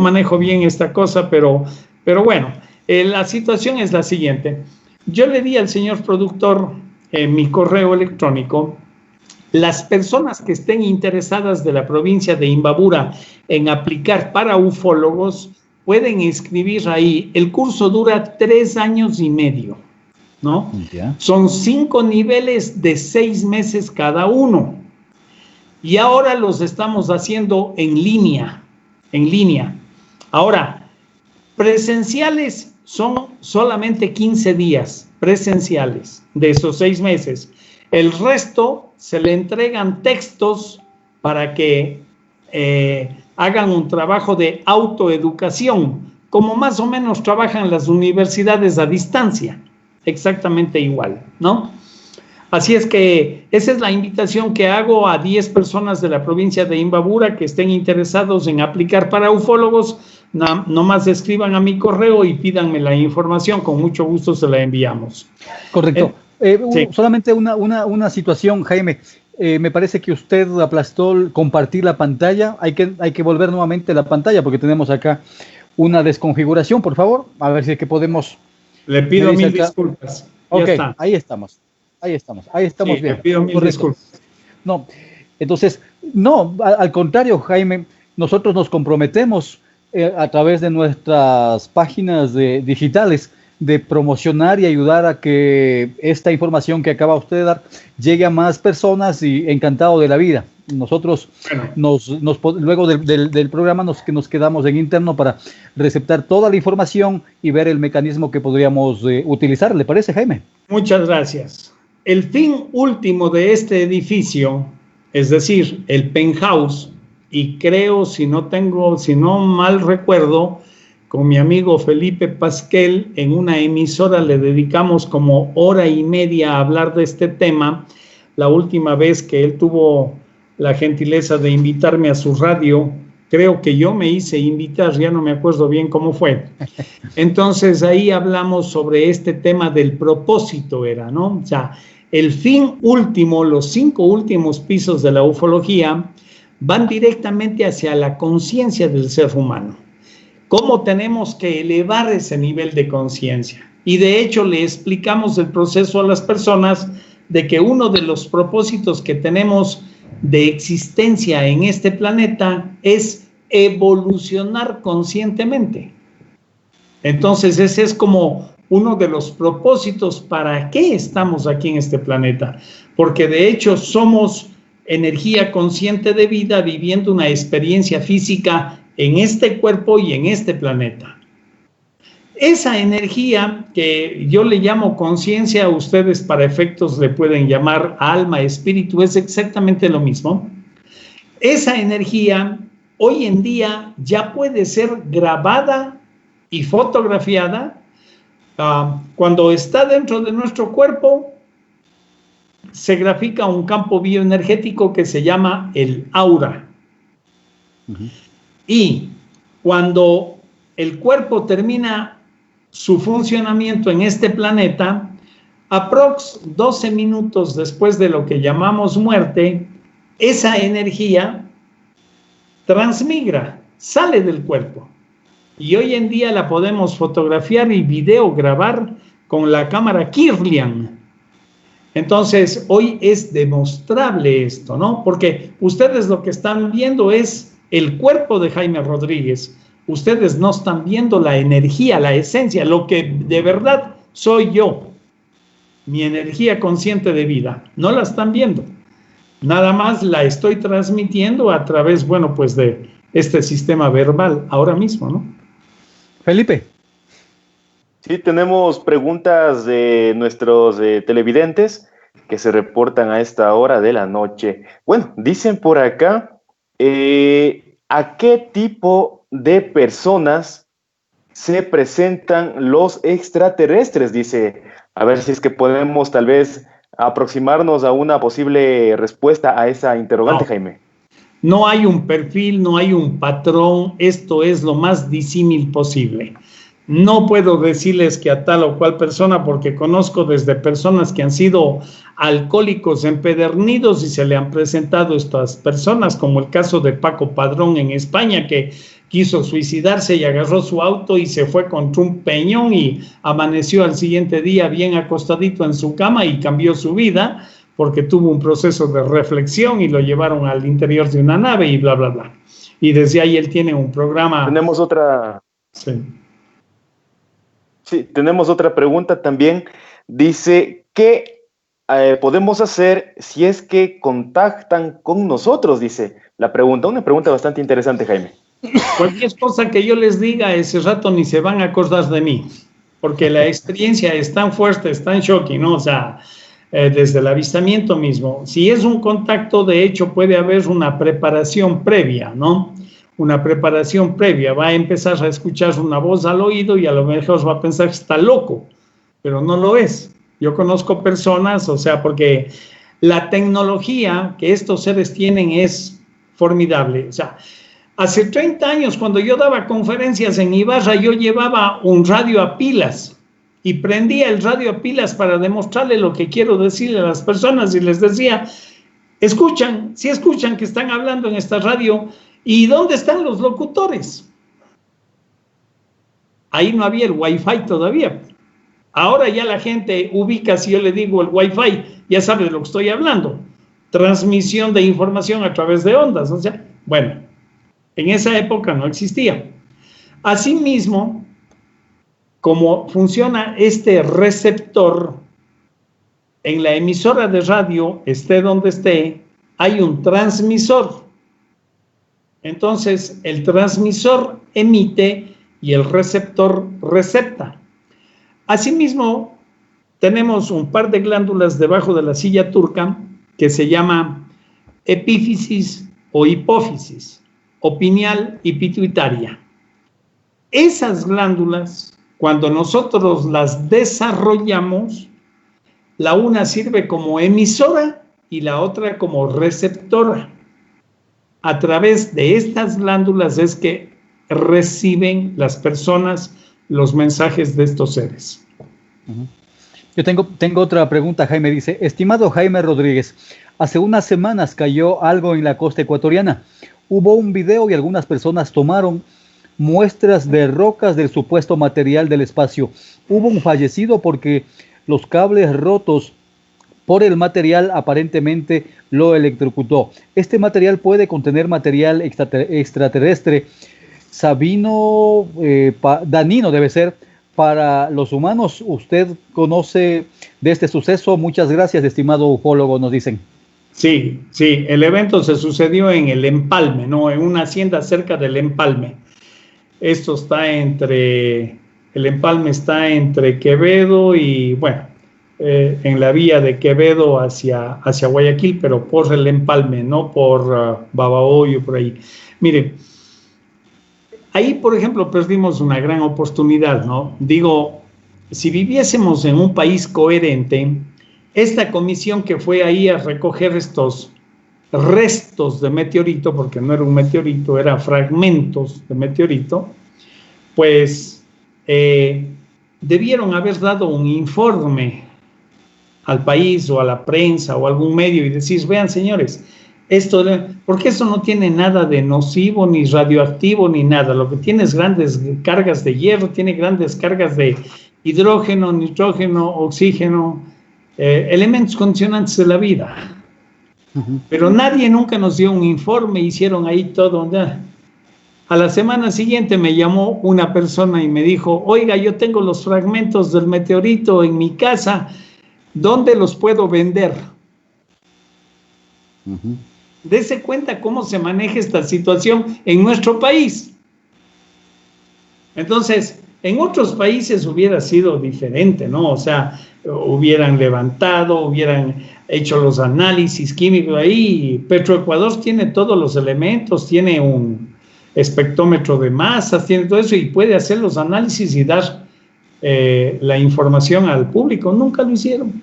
manejo bien esta cosa, pero bueno, la situación es la siguiente. Yo le di al señor productor mi correo electrónico. Las personas que estén interesadas de la provincia de Imbabura en aplicar para ufólogos pueden inscribir ahí. El curso dura 3 años y medio, ¿no? Yeah. Son 5 niveles de 6 meses cada uno. Y ahora los estamos haciendo en línea. Ahora, presenciales son solamente 15 días presenciales de esos 6 meses. El resto se le entregan textos para que hagan un trabajo de autoeducación, como más o menos trabajan las universidades a distancia, exactamente igual, ¿no? Así es que esa es la invitación que hago a 10 personas de la provincia de Imbabura que estén interesados en aplicar para ufólogos. Nomás escriban a mi correo y pídanme la información, con mucho gusto se la enviamos. Correcto. Sí. Solamente una situación, Jaime. Me parece que usted aplastó compartir la pantalla. Hay que volver nuevamente la pantalla porque tenemos acá una desconfiguración, por favor. A ver si es que podemos. Le pido mil disculpas. Ok, ahí estamos sí, bien. Le pido mil disculpas. No, entonces, no, al contrario, Jaime, nosotros nos comprometemos a través de nuestras páginas digitales de promocionar y ayudar a que esta información que acaba usted de dar llegue a más personas, y encantado de la vida. Nosotros luego del programa nos quedamos en interno para receptar toda la información y ver el mecanismo que podríamos utilizar. ¿Le parece, Jaime? Muchas gracias. El fin último de este edificio, es decir, el penthouse, y creo, si no mal recuerdo, con mi amigo Felipe Pasquel, en una emisora le dedicamos como hora y media a hablar de este tema. La última vez que él tuvo la gentileza de invitarme a su radio, creo que yo me hice invitar, ya no me acuerdo bien cómo fue. Entonces ahí hablamos sobre este tema del propósito, ¿no? O sea, el fin último, los 5 últimos pisos de la ufología van directamente hacia la conciencia del ser humano. ¿Cómo tenemos que elevar ese nivel de conciencia? Y de hecho le explicamos el proceso a las personas de que uno de los propósitos que tenemos de existencia en este planeta es evolucionar conscientemente. Entonces ese es como uno de los propósitos para qué estamos aquí en este planeta, porque de hecho somos energía consciente de vida viviendo una experiencia física en este cuerpo y en este planeta. Esa energía que yo le llamo conciencia, ustedes para efectos le pueden llamar alma, espíritu, es exactamente lo mismo. Esa energía hoy en día ya puede ser grabada y fotografiada. Cuando está dentro de nuestro cuerpo, se grafica un campo bioenergético que se llama el aura. Y cuando el cuerpo termina su funcionamiento en este planeta, aprox 12 minutos después de lo que llamamos muerte, esa energía transmigra, sale del cuerpo. Y hoy en día la podemos fotografiar y videograbar con la cámara Kirlian. Entonces, hoy es demostrable esto, ¿no? Porque ustedes lo que están viendo es el cuerpo de Jaime Rodríguez. Ustedes no están viendo la energía, la esencia, lo que de verdad soy yo, mi energía consciente de vida. No la están viendo. Nada más la estoy transmitiendo a través, bueno, pues de este sistema verbal ahora mismo, ¿no? Felipe. Sí, tenemos preguntas de nuestros televidentes que se reportan a esta hora de la noche. Bueno, dicen por acá, ¿a qué tipo de personas se presentan los extraterrestres? Dice, a ver si es que podemos tal vez aproximarnos a una posible respuesta a esa interrogante, Jaime. No hay un perfil, no hay un patrón, esto es lo más disímil posible. No puedo decirles que a tal o cual persona, porque conozco desde personas que han sido alcohólicos empedernidos y se le han presentado estas personas, como el caso de Paco Padrón en España, que quiso suicidarse y agarró su auto y se fue contra un peñón y amaneció al siguiente día bien acostadito en su cama y cambió su vida porque tuvo un proceso de reflexión y lo llevaron al interior de una nave y bla, bla, bla. Y desde ahí él tiene un programa. Tenemos otra... Sí, tenemos otra pregunta también. Dice, ¿qué podemos hacer si es que contactan con nosotros? Dice la pregunta. Una pregunta bastante interesante, Jaime. Cualquier cosa que yo les diga ese rato ni se van a acordar de mí, porque la experiencia es tan fuerte, es tan shocking, ¿no? O sea, desde el avistamiento mismo. Si es un contacto, de hecho, puede haber una preparación previa, ¿no? Una preparación previa. Va a empezar a escuchar una voz al oído y a lo mejor va a pensar que está loco, pero no lo es. Yo conozco personas, o sea, porque la tecnología que estos seres tienen es formidable. O sea, hace 30 años, cuando yo daba conferencias en Ibarra, yo llevaba un radio a pilas y prendía el radio a pilas para demostrarle lo que quiero decirle a las personas y les decía, escuchan, sí escuchan que están hablando en esta radio. ¿Y dónde están los locutores? Ahí no había el Wi-Fi todavía. Ahora ya la gente ubica, si yo le digo el Wi-Fi, ya sabe de lo que estoy hablando. Transmisión de información a través de ondas. O sea, bueno, en esa época no existía. Asimismo, como funciona este receptor, en la emisora de radio, esté donde esté, hay un transmisor. Entonces, el transmisor emite y el receptor recepta. Asimismo, tenemos un par de glándulas debajo de la silla turca que se llama epífisis o hipófisis, o pineal y pituitaria. Esas glándulas, cuando nosotros las desarrollamos, la una sirve como emisora y la otra como receptora. A través de estas glándulas es que reciben las personas los mensajes de estos seres. Yo tengo otra pregunta. Jaime dice: estimado Jaime Rodríguez, hace unas semanas cayó algo en la costa ecuatoriana. Hubo un video y algunas personas tomaron muestras de rocas del supuesto material del espacio. Hubo un fallecido porque los cables rotos por el material aparentemente lo electrocutó. Este material puede contener material extraterrestre sabino, danino debe ser para los humanos. ¿Usted conoce de este suceso? Muchas gracias, estimado ufólogo, nos dicen. Sí, el evento se sucedió en el Empalme, ¿no? En una hacienda cerca del Empalme. Esto está el Empalme está entre Quevedo y, bueno, en la vía de Quevedo hacia Guayaquil, pero por el Empalme, no por Babahoyo, por ahí. Mire, ahí, por ejemplo, perdimos una gran oportunidad, ¿no? Digo, si viviésemos en un país coherente, esta comisión que fue ahí a recoger estos restos de meteorito, porque no era un meteorito, eran fragmentos de meteorito, pues debieron haber dado un informe al país o a la prensa o a algún medio y decir: vean, señores, porque eso no tiene nada de nocivo, ni radioactivo, ni nada. Lo que tiene es grandes cargas de hierro, tiene grandes cargas de hidrógeno, nitrógeno, oxígeno, elementos condicionantes de la vida. Pero nadie nunca nos dio un informe, hicieron ahí todo. ¿Ya? A la semana siguiente me llamó una persona y me dijo: oiga, yo tengo los fragmentos del meteorito en mi casa, ¿dónde los puedo vender? Dese cuenta cómo se maneja esta situación en nuestro país. Entonces, en otros países hubiera sido diferente, ¿no? O sea, hubieran levantado, hubieran hecho los análisis químicos ahí. Petroecuador tiene todos los elementos, tiene un espectrómetro de masas, tiene todo eso y puede hacer los análisis y dar la información al público. Nunca lo hicieron,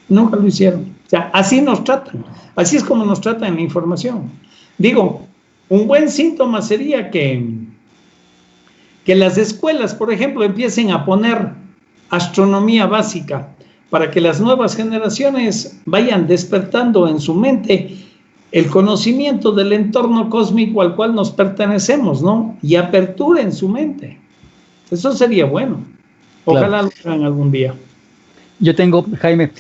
nunca lo hicieron. O sea, así nos tratan, así es como nos tratan la información. Digo, un buen síntoma sería que las escuelas, por ejemplo, empiecen a poner astronomía básica para que las nuevas generaciones vayan despertando en su mente el conocimiento del entorno cósmico al cual nos pertenecemos, ¿no? Y aperturen su mente. Eso sería bueno. Ojalá lo hagan algún día. Yo tengo, Jaime,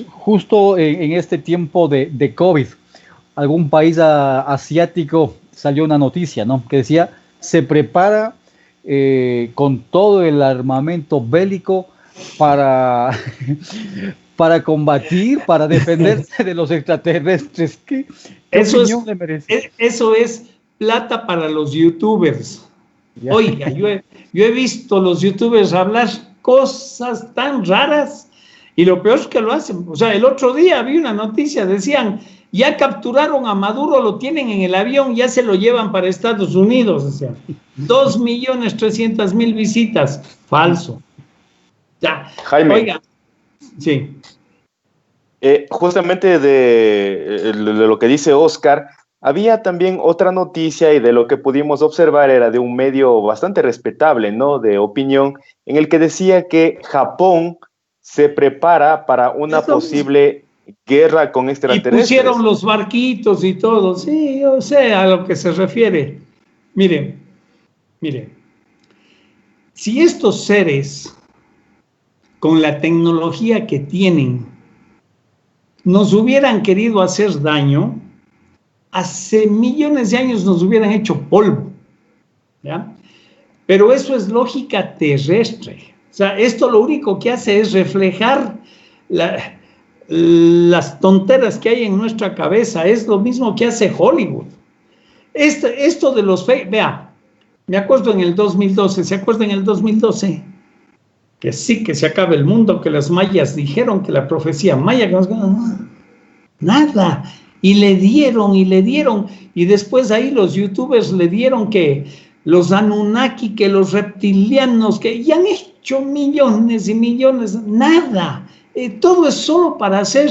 justo en este tiempo de COVID, algún país asiático salió una noticia, ¿no? Que decía: se prepara con todo el armamento bélico para combatir, para defenderse de los extraterrestres. ¿Qué opinión le merece? Eso es plata para los youtubers. Ya. Oiga, yo he visto los youtubers hablar cosas tan raras y lo peor es que lo hacen. O sea, el otro día vi una noticia, decían: ya capturaron a Maduro, lo tienen en el avión, ya se lo llevan para Estados Unidos. O sea, 2.300.000 visitas. Falso. Ya. Jaime. Oiga, sí. Justamente de lo que dice Oscar, había también otra noticia y de lo que pudimos observar era de un medio bastante respetable, ¿no? De opinión, en el que decía que Japón se prepara para una posible guerra con extraterrestres. Y pusieron los barquitos y todo. Sí, yo sé a lo que se refiere. Mire, si estos seres, con la tecnología que tienen, nos hubieran querido hacer daño, hace millones de años nos hubieran hecho polvo, ¿ya? Pero eso es lógica terrestre. sea, esto lo único que hace es reflejar las tonteras que hay en nuestra cabeza. Es lo mismo que hace Hollywood. Esto de los fake, vea, me acuerdo en el 2012, ¿se acuerdan en el 2012? Que sí, que se acaba el mundo, que los mayas dijeron que la profecía maya, nada, y le dieron, y después ahí los youtubers le dieron que los Anunnaki, que los reptilianos, que ya han hecho millones y millones, nada, todo es solo para hacer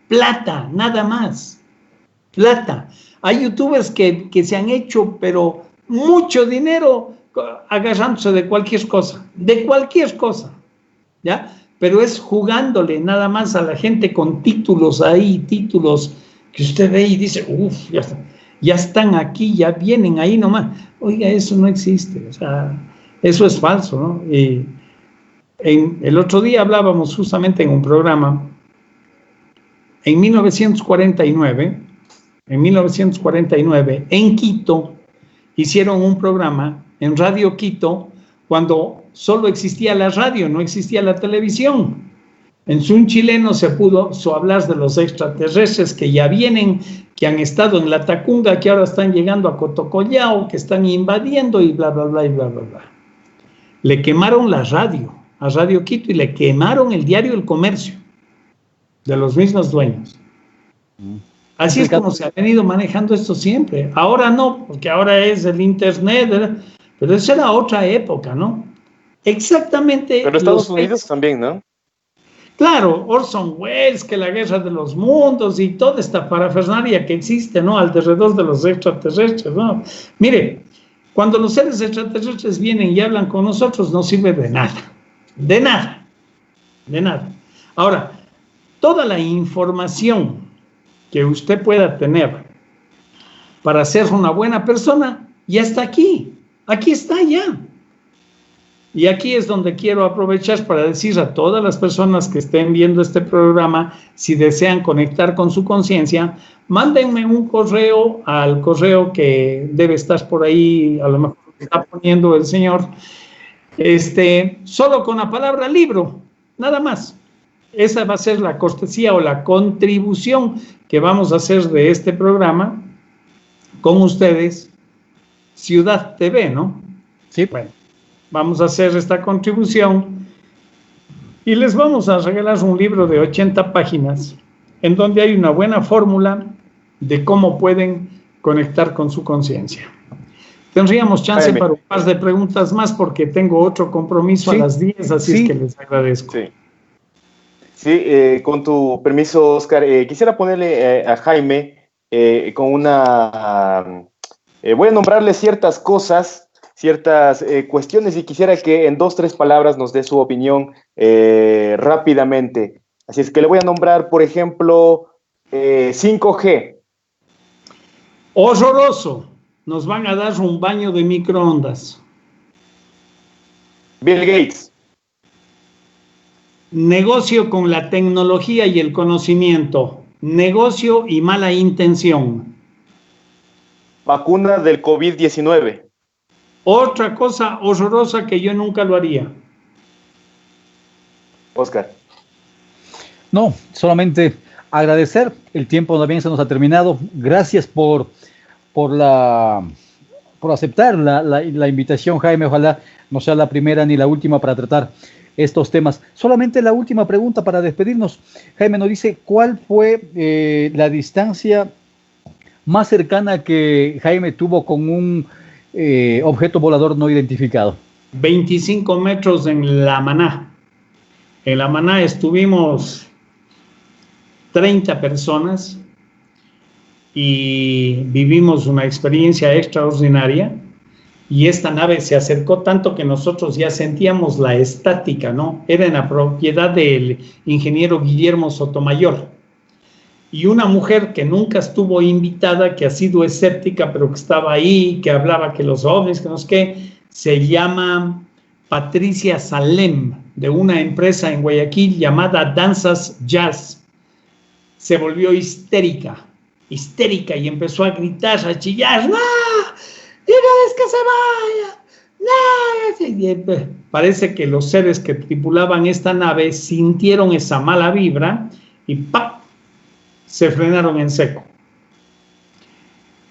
plata, nada más, plata. Hay youtubers que se han hecho, pero mucho dinero agarrándose de cualquier cosa, ¿ya? Pero es jugándole nada más a la gente con títulos ahí, títulos que usted ve y dice, uff, ya están aquí, ya vienen ahí nomás. Oiga, eso no existe, o sea, eso es falso, ¿no? Y el otro día hablábamos justamente en un programa, en 1949, en Quito, hicieron un programa en Radio Quito cuando solo existía la radio, no existía la televisión. En un chileno se pudo hablar de los extraterrestres que ya vienen, que han estado en la Tacunga, que ahora están llegando a Cotocollao, que están invadiendo y bla, bla, bla, y bla, bla, bla. Le quemaron la radio, a Radio Quito, y le quemaron el diario El Comercio, de los mismos dueños. Así es como se ha venido manejando esto siempre. Ahora no, porque ahora es el internet, pero esa era otra época, ¿no? Exactamente. Pero Estados Unidos también, ¿no? Claro, Orson Welles, que la guerra de los mundos y toda esta parafernalia que existe, ¿no? Alrededor de los extraterrestres, ¿no? Mire, cuando los seres extraterrestres vienen y hablan con nosotros, no sirve de nada. De nada. De nada. Ahora, toda la información que usted pueda tener para ser una buena persona, ya está aquí está ya. Y aquí es donde quiero aprovechar para decir a todas las personas que estén viendo este programa, si desean conectar con su conciencia, mándenme un correo al correo que debe estar por ahí, a lo mejor está poniendo el señor, solo con la palabra libro, nada más. Esa va a ser la cortesía o la contribución que vamos a hacer de este programa con ustedes, Ciudad TV, ¿no? Sí. Bueno, vamos a hacer esta contribución y les vamos a regalar un libro de 80 páginas en donde hay una buena fórmula de cómo pueden conectar con su conciencia. Tendríamos chance para un par de preguntas más porque tengo otro compromiso a las 10, así es que les agradezco. Sí, con tu permiso, Oscar, quisiera ponerle a Jaime con una... voy a nombrarle ciertas cosas, ciertas cuestiones, y quisiera que en 2 o 3 palabras nos dé su opinión rápidamente. Así es que le voy a nombrar, por ejemplo, 5G. Horroroso. Nos van a dar un baño de microondas. Bill Gates. Negocio con la tecnología y el conocimiento. Negocio y mala intención. Vacuna del COVID-19. Otra cosa horrorosa que yo nunca lo haría. Oscar. No, solamente agradecer. El tiempo también se nos ha terminado. Gracias por aceptar la invitación, Jaime. Ojalá no sea la primera ni la última para tratar estos temas. Solamente la última pregunta para despedirnos. Jaime nos dice, ¿cuál fue la distancia más cercana que Jaime tuvo con un objeto volador no identificado? 25 metros en La Maná. En La Maná estuvimos 30 personas y vivimos una experiencia extraordinaria. Y esta nave se acercó tanto que nosotros ya sentíamos la estática, ¿no? Era en la propiedad del ingeniero Guillermo Sotomayor. Y una mujer que nunca estuvo invitada, que ha sido escéptica, pero que estaba ahí, que hablaba que los ovnis, que no sé qué, se llama Patricia Salem, de una empresa en Guayaquil llamada Danzas Jazz. Se volvió histérica, y empezó a gritar, a chillar, ¡no! ¡Dígales que se vaya! ¡No! Parece que los seres que tripulaban esta nave sintieron esa mala vibra y ¡pap! Se frenaron en seco.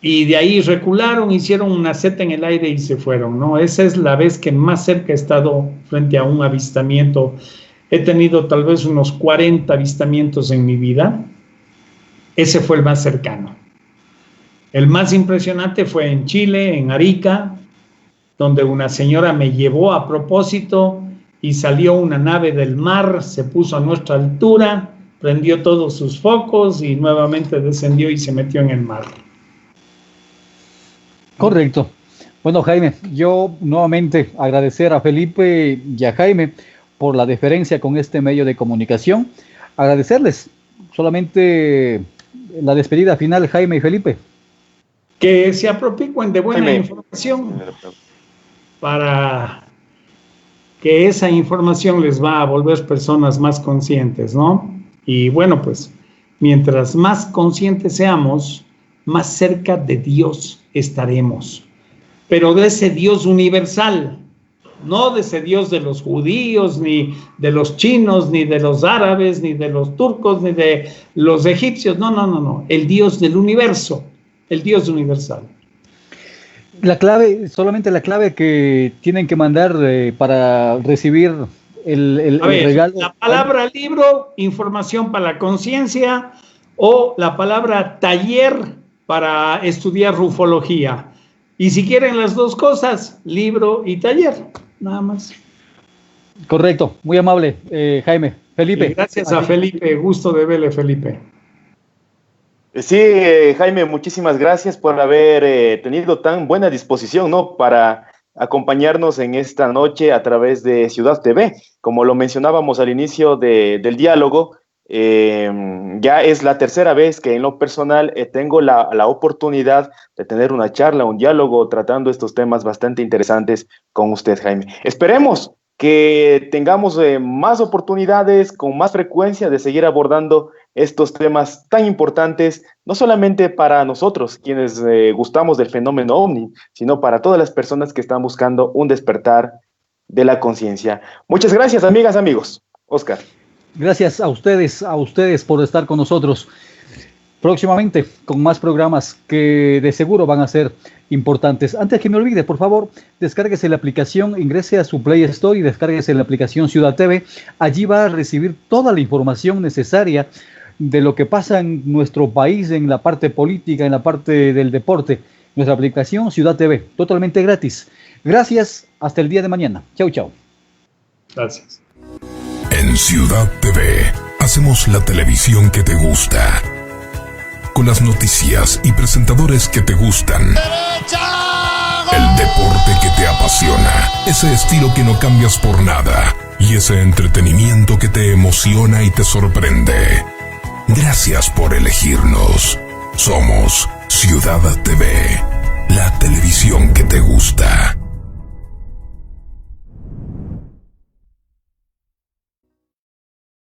Y de ahí recularon, hicieron una seta en el aire y se fueron, ¿no? Esa es la vez que más cerca he estado frente a un avistamiento. He tenido tal vez unos 40 avistamientos en mi vida. Ese fue el más cercano. El más impresionante fue en Chile, en Arica, donde una señora me llevó a propósito y salió una nave del mar, se puso a nuestra altura, prendió todos sus focos y nuevamente descendió y se metió en el mar. Correcto. Bueno, Jaime, yo nuevamente agradecer a Felipe y a Jaime por la deferencia con este medio de comunicación. Agradecerles solamente la despedida final, Jaime y Felipe. Que se apropicuen de buena información para que esa información les va a volver personas más conscientes, ¿no? Y bueno, pues, mientras más conscientes seamos, más cerca de Dios estaremos. Pero de ese Dios universal, no de ese Dios de los judíos, ni de los chinos, ni de los árabes, ni de los turcos, ni de los egipcios. No. El Dios del universo, el Dios universal. La clave, solamente la clave que tienen que mandar para recibir el regalo. La palabra libro, información para la conciencia, o la palabra taller para estudiar rufología. Y si quieren las dos cosas, libro y taller, nada más. Correcto, muy amable, Jaime. Felipe. Y gracias a Felipe, gusto de verle, Felipe. Sí, Jaime, muchísimas gracias por haber tenido tan buena disposición, ¿no?, para acompañarnos en esta noche a través de Ciudad TV. Como lo mencionábamos al inicio del diálogo, ya es la tercera vez que en lo personal tengo la oportunidad de tener una charla, un diálogo tratando estos temas bastante interesantes con usted, Jaime. Esperemos que tengamos más oportunidades con más frecuencia de seguir abordando estos temas tan importantes, no solamente para nosotros, quienes gustamos del fenómeno OVNI, sino para todas las personas que están buscando un despertar de la conciencia. Muchas gracias, amigas, amigos. Oscar. Gracias a ustedes por estar con nosotros. Próximamente con más programas que de seguro van a ser importantes. Antes que me olvide, por favor, descárguese la aplicación, ingrese a su Play Store y descárguese la aplicación Ciudad TV. Allí va a recibir toda la información necesaria de lo que pasa en nuestro país, en la parte política, en la parte del deporte. Nuestra aplicación Ciudad TV, totalmente gratis. Gracias, hasta el día de mañana. Chau, chau. Gracias. En Ciudad TV hacemos la televisión que te gusta, con las noticias y presentadores que te gustan. El deporte que te apasiona, ese estilo que no cambias por nada y ese entretenimiento que te emociona y te sorprende. Gracias por elegirnos. Somos Ciudad TV, la televisión que te gusta.